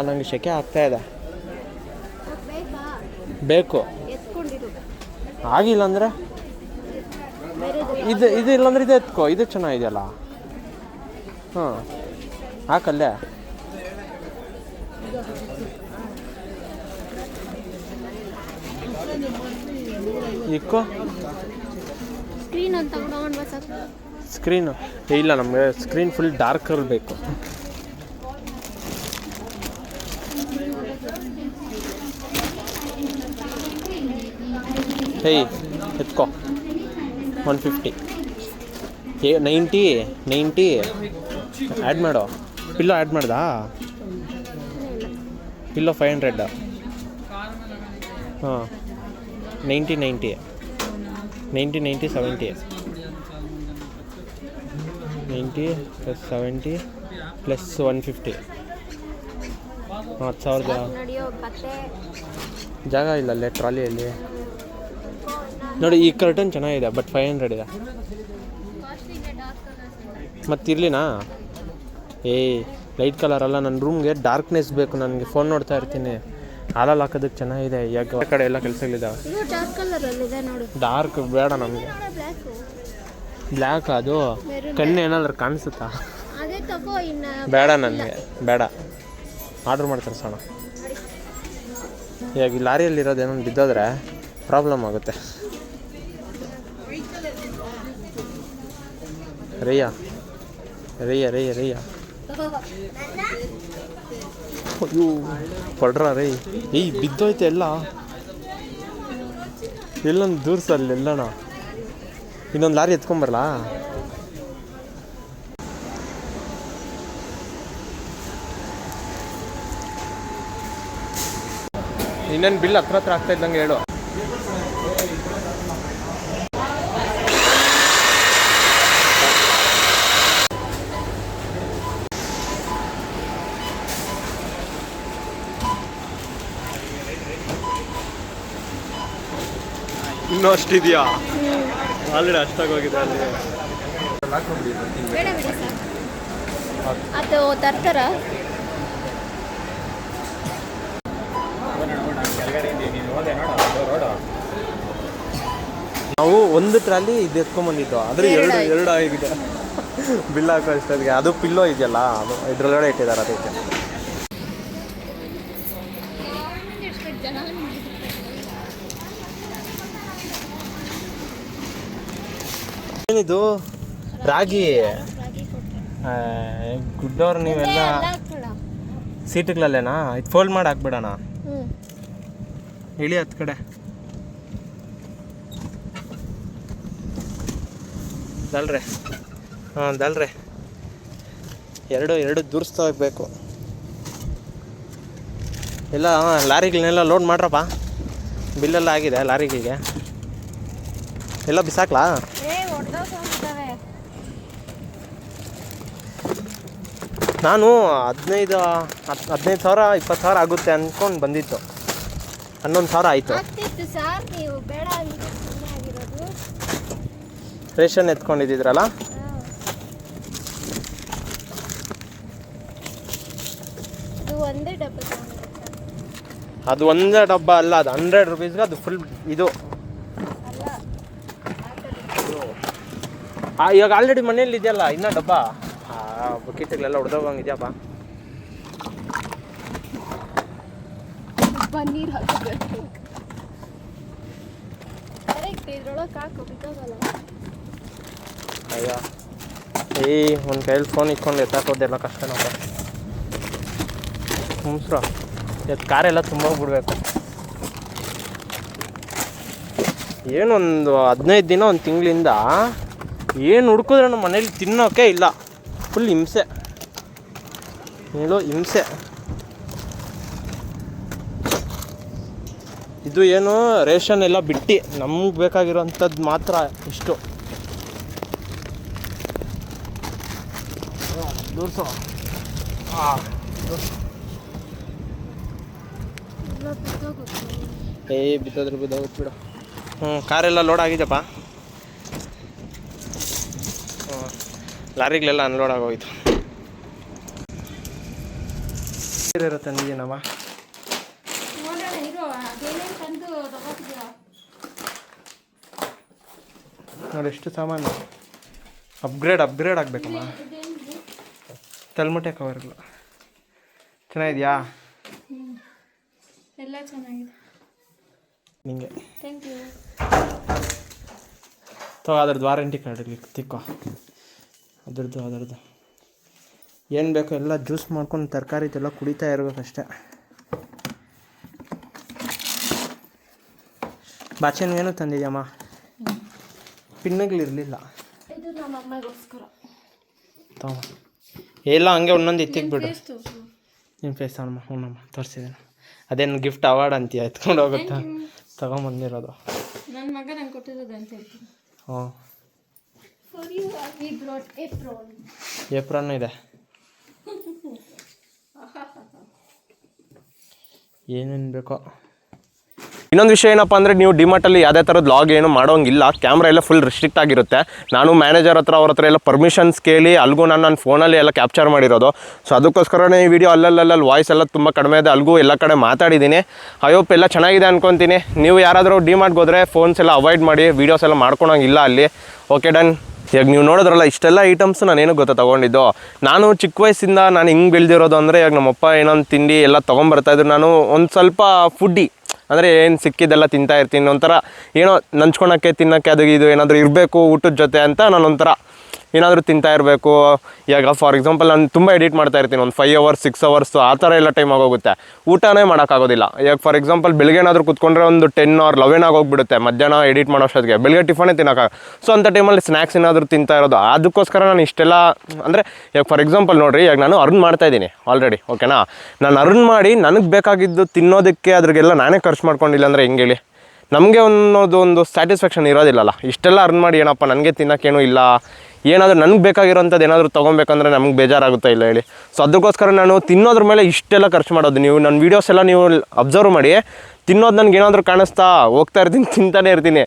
ನಂಗೆ ಶೆಕೆ ಆಗ್ತಾಯಿದೆ. ಬೇಕು ಆಗಿಲ್ಲ ಅಂದರೆ ಇದು ಇಲ್ಲಾಂದ್ರೆ ಇದು ಎತ್ಕೋ. ಇದು ಚೆನ್ನಾಗಿದೆಯಲ್ಲ. ಹಾಂ ಹಾಕಲ್ಲೇ. ಇಕ್ಕೋ ಸ್ಕ್ರೀನು. ಇಲ್ಲ, ನಮಗೆ ಸ್ಕ್ರೀನ್ ಫುಲ್ ಡಾರ್ಕಲ್ಲಿ ಬೇಕು. ಎತ್ಕೋ 150. 90 ಆ್ಯಡ್ ಮಾಡೋ. ಪಿಲ್ಲೋ ಆ್ಯಡ್ ಮಾಡ್ದಾ? ಪಿಲ್ಲೋ 500. ಹಾಂ 90 70 90 + 70 + 150. 10,000 ಜಾಗ ಇಲ್ಲ ಅಲ್ಲೇ ಟ್ರಾಲಿಯಲ್ಲಿ. ನೋಡಿ, ಈ ಕರ್ಟನ್ ಚೆನ್ನಾಗಿದೆ, ಬಟ್ 500 ಇದೆ. ಮತ್ತಿರಲಿನಾ? ಲೈಟ್ ಕಲರ್ ಅಲ್ಲ, ನನ್ನ ರೂಮ್ಗೆ ಡಾರ್ಕ್ನೆಸ್ ಬೇಕು. ನನಗೆ ಫೋನ್ ನೋಡ್ತಾ ಇರ್ತೀನಿ, ಹಾಲಲ್ಲಿ ಹಾಕೋದಕ್ಕೆ ಚೆನ್ನಾಗಿದೆ. ಈಗ ಕಡೆ ಎಲ್ಲ ಕೆಲಸಗಳಿದ್ದಾವೆ. ಡಾರ್ಕ್ ಬೇಡ ನಮಗೆ. ಬ್ಲ್ಯಾಕ್ ಅದು ಕಣ್ಣು ಏನಾದ್ರು ಕಾಣಿಸುತ್ತಾ? ಬೇಡ, ನನಗೆ ಬೇಡ. ಆರ್ಡ್ರ್ ಮಾಡಿ ತರಿಸೋಣ. ಈಗ ಲಾರಿಯಲ್ಲಿರೋದು ಏನೊಂದು ಬಿದ್ದೋದ್ರೆ ಪ್ರಾಬ್ಲಮ್ ಆಗುತ್ತೆ. ರಯ್ಯ ಅಯ್ಯೋ ಕೊಡ್ರ ರೈ. ಬಿದ್ದೋಯ್ತು ಎಲ್ಲ. ಎಲ್ಲೊಂದು ದೂರ್ಸಲ್ಲಿ ಎಲ್ಲಣ. ಇನ್ನೊಂದು ಲಾರಿ ಎತ್ಕೊಂಬರಲ್ಲ. ಇನ್ನೇನು ಬಿಲ್ ಹತ್ರ ಆಗ್ತಾ ಇದ್ದಂಗೆ ಹೇಳು. ಇನ್ನೂ ಅಷ್ಟಿದೆಯಾ? ಆಲ್ರೆಡಿ ಅಷ್ಟಾಗೋಗಿದೆ ಅಲ್ಲಿ. ಅದು ತರ್ತಾರ. ನಾವು ಒಂದು ಟ್ರಾಲಿ ಇದು ಎತ್ಕೊಂಡ್ಬಂದಿದ್ದು, ಆದರೆ ಎರಡು ಆಗಿದೆ. ಬಿಲ್ ಹಾಕೋ ಅಷ್ಟೊತ್ತಿಗೆ. ಅದು ಪಿಲ್ಲೋ ಇದೆಯಲ್ಲ, ಅದು ಇದ್ರೊಳಗಡೆ ಇಟ್ಟಿದ್ದಾರೆ. ಅದಕ್ಕೆ ಏನಿದು? ರಾಗಿ ಗುಡ್ಡವ್ರು ನೀವೆಲ್ಲ. ಸೀಟುಗಳಲ್ಲೇನಾ? ಇದು ಫೋಲ್ಡ್ ಮಾಡಿ ಹಾಕ್ಬಿಡೋಣ. ಇಳಿ ಹತ್ತು ಕಡೆ ದಲ್ರೆ. ಹಾಂ ದಲ್ರೆ. ಎರಡು ದೂರಿಸ್ತಾ ಹೋಗ್ಬೇಕು. ಎಲ್ಲ ಲಾರಿಗಳನ್ನೆಲ್ಲ ಲೋಡ್ ಮಾಡ್ರಪ್ಪ. ಬಿಲ್ಲೆಲ್ಲ ಆಗಿದೆ ಲಾರಿಗಳಿಗೆ. ಎಲ್ಲ ಬಿಸಾಕ್ಲಾ? ನಾನು 15,000 20,000 ಆಗುತ್ತೆ ಅಂದ್ಕೊಂಡು ಬಂದಿತ್ತು. 11,000 ಆಯಿತು. ರೇಷನ್ ಎತ್ಕೊಂಡಿದ್ದಿದ್ರಲ್ಲ. ಅದು ಒಂದೇ ಡಬ್ಬ ಅಲ್ಲ, ಅದು 100 ರೂಪೀಸ್ಗೆ ಅದು ಫುಲ್ ಇದು. ಇವಾಗ ಆಲ್ರೆಡಿ ಮನೇಲಿ ಇದೆಯಲ್ಲ ಇನ್ನೂ ಡಬ್ಬ. ಬಕೆಟ್ಗಳೆಲ್ಲ ಹೊಡೆದೋಗಂಗಿದೆಯಪ್ಪ. ಅಯ್ಯ ಒಂದು ಕೈಯಲ್ಲಿ ಫೋನ್ ಇಟ್ಕೊಂಡು ಎತ್ತಾಕೋದೆಲ್ಲ ಕಷ್ಟನಪ್ಪ. ಮುಸ್ರ ಕಾರೆಲ್ಲ ತುಂಬ ಬಿಡ್ಬೇಕು. ಏನೊಂದು 15 ದಿನ 1 ತಿಂಗಳಿಂದ ಏನು ಹುಡ್ಕಿದ್ರೆ ನಮ್ಮ ಮನೇಲಿ ತಿನ್ನೋಕೆ ಇಲ್ಲ. ಫುಲ್ ಹಿಂಸೆ, ಹೇಳೋ ಹಿಂಸೆ. ಇದು ಏನು ರೇಷನ್ ಎಲ್ಲ ಬಿಟ್ಟು ನಮ್ಗೆ ಬೇಕಾಗಿರೋಂಥದ್ದು ಮಾತ್ರ ಇಷ್ಟು. ದೂರ್ಸೋ ಬಿದ್ದೋಗುತ್ತೆ ಬಿಡು. ಕಾರೆಲ್ಲ ಲೋಡ್ ಆಗಿದೆಪ್ಪ. ಲಾರಿಗಳೆಲ್ಲ ಅನ್ಲೋಡ್ ಆಗೋಯ್ತು. ಇರುತ್ತೆ ನೀನವ ನೋಡಿ ಎಷ್ಟು ಸಾಮಾನು. ಅಪ್ಗ್ರೇಡ್ ಆಗಬೇಕಮ್ಮ. ತಲೆಮುಟ್ಟೆ ಕವರ್ಗಳು ಚೆನ್ನಾಗಿದೆಯಾ? ಎಲ್ಲ ಚೆನ್ನಾಗಿದೆ. ನಿಂಗೆ ಥ್ಯಾಂಕ್ ಯು. ಅದ್ರದ್ದು ವಾರಂಟಿ ಕಾರ್ಡ್ ಇರಲಿ ತಿಕ್ಕೋ. ಅದ್ರದ್ದು ಏನು ಬೇಕೋ ಎಲ್ಲ ಜ್ಯೂಸ್ ಮಾಡ್ಕೊಂಡು ತರಕಾರಿ ಇದೆಲ್ಲ ಕುಡಿತಾ ಇರಬೇಕಷ್ಟೆ. ಬಾಚೆನ್ಗೇನು ತಂದಿದ್ಯಮ್ಮ? ಪಿನ್ನುಗಳಿರಲಿಲ್ಲ. ಇದು ನಮ್ಮ ಅಮ್ಮಗೋಸ್ಕರ. ಎಲ್ಲ ಹಂಗೆ ಒಂದೊಂದು ಎತ್ತಿಕ್ಬಿಡು. ನಿಮ್ಮ ಫೇಸ್ ಅವನಮ್ಮ ತೋರಿಸಿದ್ದೇನೆ. ಅದೇನು ಗಿಫ್ಟ್ ಅವಾರ್ಡ್ ಅಂತೀಯ ಎತ್ಕೊಂಡು ಹೋಗುತ್ತಾ? ತಗೊಂಬಂದಿರೋದು ನನ್ನ ಮಗ ನಂಗೆ ಕೊಟ್ಟಿರೋದು ಅಂತ ಹೇಳ್ತೀನಿ. ಹಾಂ, ಏಪ್ರನ್ ಇದೆ. ಏನೇನು ಬೇಕೋ. ಇನ್ನೊಂದು ವಿಷಯ ಏನಪ್ಪ ಅಂದರೆ, ನೀವು ಡಿಮಾರ್ಟಲ್ಲಿ ಯಾವುದೇ ಥರದ ಲಾಗ್ ಏನು ಮಾಡೋಂಗಿಲ್ಲ. ಕ್ಯಾಮ್ರಾ ಎಲ್ಲ ಫುಲ್ ರಿಸ್ಟ್ರಿಕ್ಟ್ ಆಗಿರುತ್ತೆ. ನಾನು ಮ್ಯಾನೇಜರ್ ಅವ್ರ ಹತ್ರ ಎಲ್ಲ ಪರ್ಮಿಷನ್ಸ್ ಕೇಳಿ ಅಲ್ಗೂ ನಾನು ನನ್ನ ಫೋನಲ್ಲಿ ಎಲ್ಲ ಕ್ಯಾಪ್ಚರ್ ಮಾಡಿರೋದು. ಸೊ ಅದಕ್ಕೋಸ್ಕರನೇ ಈ ವಿಡಿಯೋ ಅಲ್ಲಲ್ಲಿ ವಾಯ್ಸ್ ಎಲ್ಲ ತುಂಬ ಕಡಿಮೆ ಇದೆ. ಅಲ್ಗೂ ಎಲ್ಲ ಕಡೆ ಮಾತಾಡಿದ್ದೀನಿ. ಐ ಹೋಪ್ ಎಲ್ಲ ಚೆನ್ನಾಗಿದೆ ಅಂದ್ಕೊತೀನಿ. ನೀವು ಯಾರಾದರೂ ಡಿಮಾರ್ಟ್ಗೆ ಹೋದರೆ ಫೋನ್ಸ್ ಎಲ್ಲ ಅವಾಯ್ಡ್ ಮಾಡಿ, ವೀಡಿಯೋಸ್ ಎಲ್ಲ ಮಾಡ್ಕೊಳಂಗಿಲ್ಲ ಅಲ್ಲಿ. Okay done. ಇವಾಗ ನೀವು ನೋಡಿದ್ರಲ್ಲ ಇಷ್ಟೆಲ್ಲ ಐಟಮ್ಸ್ ನಾನೇನು ಗೊತ್ತಾ ತೊಗೊಂಡಿದ್ದು. ನಾನು ಚಿಕ್ಕ ವಯಸ್ಸಿಂದ ನಾನು ಹಿಂಗೆ ಬೆಳೆದಿರೋದು ಅಂದರೆ, ಇವಾಗ ನಮ್ಮಪ್ಪ ಏನೊಂದು ತಿಂಡಿ ಎಲ್ಲ ತೊಗೊಂಬರ್ತಾಯಿದ್ರು. ನಾನು ಒಂದು ಸ್ವಲ್ಪ ಫುಡ್ಡಿ, ಅಂದರೆ ಏನು ಸಿಕ್ಕಿದ್ದೆಲ್ಲ ತಿಂತಾಯಿರ್ತೀನಿ. ಒಂಥರ ಏನೋ ನಂಚ್ಕೊಳಕ್ಕೆ ತಿನ್ನೋಕ್ಕೆ ಅದು ಇದು ಏನಾದರೂ ಇರಬೇಕು ಊಟದ ಜೊತೆ ಅಂತ ನಾನೊಂಥರ ಏನಾದರೂ ತಿಂತಾ ಇರಬೇಕು. ಇವಾಗ ಫಾರ್ ಎಕ್ಸಾಂಪಲ್ ನಾನು ತುಂಬ ಎಡಿಟ್ ಮಾಡ್ತಾ ಇರ್ತೀನಿ. ಒಂದು 5 hours 6 hours ಆ ಥರ ಎಲ್ಲ ಟೈಮ್ ಆಗೋಗುತ್ತೆ. ಊಟನೇ ಮಾಡೋಕ್ಕಾಗೋದಿಲ್ಲ. ಇವಾಗ ಫಾರ್ ಎಕ್ಸಾಂಪಲ್ ಬೆಳಗ್ಗೆ ಏನಾದರೂ ಕುತ್ಕೊಂಡ್ರೆ ಒಂದು 10 or 11 ಆಗೋಗ್ಬಿಡುತ್ತೆ. ಮಧ್ಯಾಹ್ನ ಎಡಿಟ್ ಮಾಡೋ ಅಷ್ಟೊತ್ತಿಗೆ ಬೆಳಗ್ಗೆ ಟಿಫನೇ ತಿನ್ನೋಕ್ಕಾಗ. ಸೊ ಅಂಥ ಟೈಮಲ್ಲಿ ಸ್ನ್ಯಾಕ್ಸ್ ಏನಾದರೂ ತಿಂತಾ ಇರೋದು. ಅದಕ್ಕೋಸ್ಕರ ನಾನು ಇಷ್ಟೆಲ್ಲ ಅಂದರೆ, ಇವಾಗ ಫಾರ್ ಎಕ್ಸಾಂಪಲ್ ನೋಡಿರಿ, ಇವಾಗ ನಾನು ಅರ್ನ್ ಮಾಡ್ತಾಯಿದ್ದೀನಿ ಆಲ್ರೆಡಿ. ಓಕೆನಾ? ನಾನು ಅರ್ನ್ ಮಾಡಿ ನನಗೆ ಬೇಕಾಗಿದ್ದು ತಿನ್ನೋದಕ್ಕೆ ಅದ್ರಿಗೆಲ್ಲ ನಾನೇ ಖರ್ಚು ಮಾಡ್ಕೊಂಡಿಲ್ಲ ಅಂದರೆ ಹೆಂಗೆ ಹೇಳಿ? ನಮಗೆ ಒಂದು ಸ್ಯಾಟಿಸ್ಫ್ಯಾಕ್ಷನ್ ಇರೋದಿಲ್ಲಲ್ಲ. ಇಷ್ಟೆಲ್ಲ ಅರ್ನ್ ಮಾಡಿ ಏನಪ್ಪ ನನಗೆ ತಿನ್ನೋಕ್ಕೇನೂ ಇಲ್ಲ, ಏನಾದರೂ ನನಗೆ ಬೇಕಾಗಿರೋಂಥದ್ದು ಏನಾದರೂ ತೊಗೊಬೇಕಂದ್ರೆ ನಮ್ಗೆ ಬೇಜಾರಾಗುತ್ತಾ ಇಲ್ಲ ಹೇಳಿ? ಸೊ ಅದಕ್ಕೋಸ್ಕರ ನಾನು ತಿನ್ನೋದ್ರ ಮೇಲೆ ಇಷ್ಟೆಲ್ಲ ಖರ್ಚು ಮಾಡೋದು. ನೀವು ನನ್ನ ವೀಡಿಯೋಸ್ ಎಲ್ಲ ನೀವು ಅಬ್ಸರ್ವ್ ಮಾಡಿ, ತಿನ್ನೋದು ನನಗೆ ಏನಾದರೂ ಕಾಣಿಸ್ತಾ ಹೋಗ್ತಾ ಇರ್ತೀನಿ, ತಿಂತಾನೆ ಇರ್ತೀನಿ.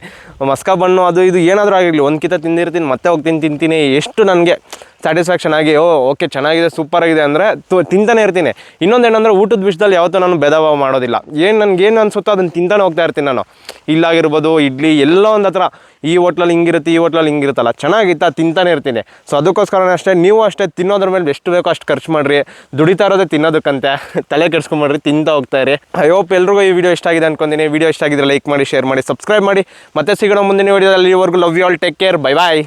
ಮಸ್ಕ ಬಣ್ಣು ಅದು ಇದು ಏನಾದರೂ ಆಗಿರಲಿ, ಒಂದು ಕಿತ ತಿಂದಿರ್ತೀನಿ, ಮತ್ತೆ ಹೋಗ್ತೀನಿ ತಿಂತೀನಿ. ಎಷ್ಟು ನನಗೆ ಸ್ಯಾಟಿಸ್ಫ್ಯಾಕ್ಷನ್ ಆಗಿ ಓಕೆ ಚೆನ್ನಾಗಿದೆ ಸೂಪರಾಗಿದೆ ಅಂದರೆ ತಿಂತಾನೆ ಇರ್ತೀನಿ. ಇನ್ನೊಂದು ಏನಂದರೆ, ಊಟದ ವಿಷಯದಲ್ಲಿ ಯಾವತ್ತೂ ನಾನು ಭೇದ ಭಾವ ಮಾಡೋದಿಲ್ಲ. ನನಗೇನು ಅನಿಸುತ್ತೋ ಅದನ್ನು ತಿಂತಾನೆ ಹೋಗ್ತಾ ಇರ್ತೀನಿ ನಾನು. ಇಲ್ಲಾಗಿರ್ಬೋದು ಇಡ್ಲಿ ಎಲ್ಲೋ ಒಂದು ಹತ್ರ, ಈ ಹೋಟ್ಲಲ್ಲಿ ಹಿಂಗಿರುತ್ತೆ ಈ ಹೋಟ್ಲಲ್ಲಿ ಹಿಂಗಿರುತ್ತಲ್ಲ, ಚೆನ್ನಾಗಿತ್ತಾ ತಿಂತಾನೆ ಇರ್ತೀನಿ. ಸೊ ಅದಕ್ಕೋಸ್ಕರನೇ ಅಷ್ಟೇ, ನೀವು ಅಷ್ಟೇ ತಿನ್ನೋದ್ರ ಮೇಲೆ ಎಷ್ಟು ಬೇಕೋ ಅಷ್ಟು ಖರ್ಚು ಮಾಡಿರಿ. ದುಡಿತಾ ಇರೋದೇ ತಿನ್ನೋದಕ್ಕಂತೆ, ತಲೆ ಕೆಡ್ಸ್ಕೊಂಡ್ರಿ, ತಿಂತಾ ಹೋಗ್ತಾಯಿರಿ. ಐ ಹೋಪ್ ಎಲ್ರಿಗೂ ಈ ವಿಡಿಯೋ ಇಷ್ಟ ಆಗಿದೆ ಅನ್ಕೊಂತೀನಿ. ವಿಡಿಯೋ ಇಷ್ಟ ಆಗಿದ್ರೆ ಲೈಕ್ ಮಾಡಿ, ಶೇರ್ ಮಾಡಿ, ಸಬ್ಸ್ಕ್ರೈಬ್ ಮಾಡಿ. ಮತ್ತೆ ಸಿಗೋಣ ಮುಂದಿನ ವಿಡಿಯೋದಲ್ಲಿ. ಇವರೆಗೂ love you all, take care, bye bye.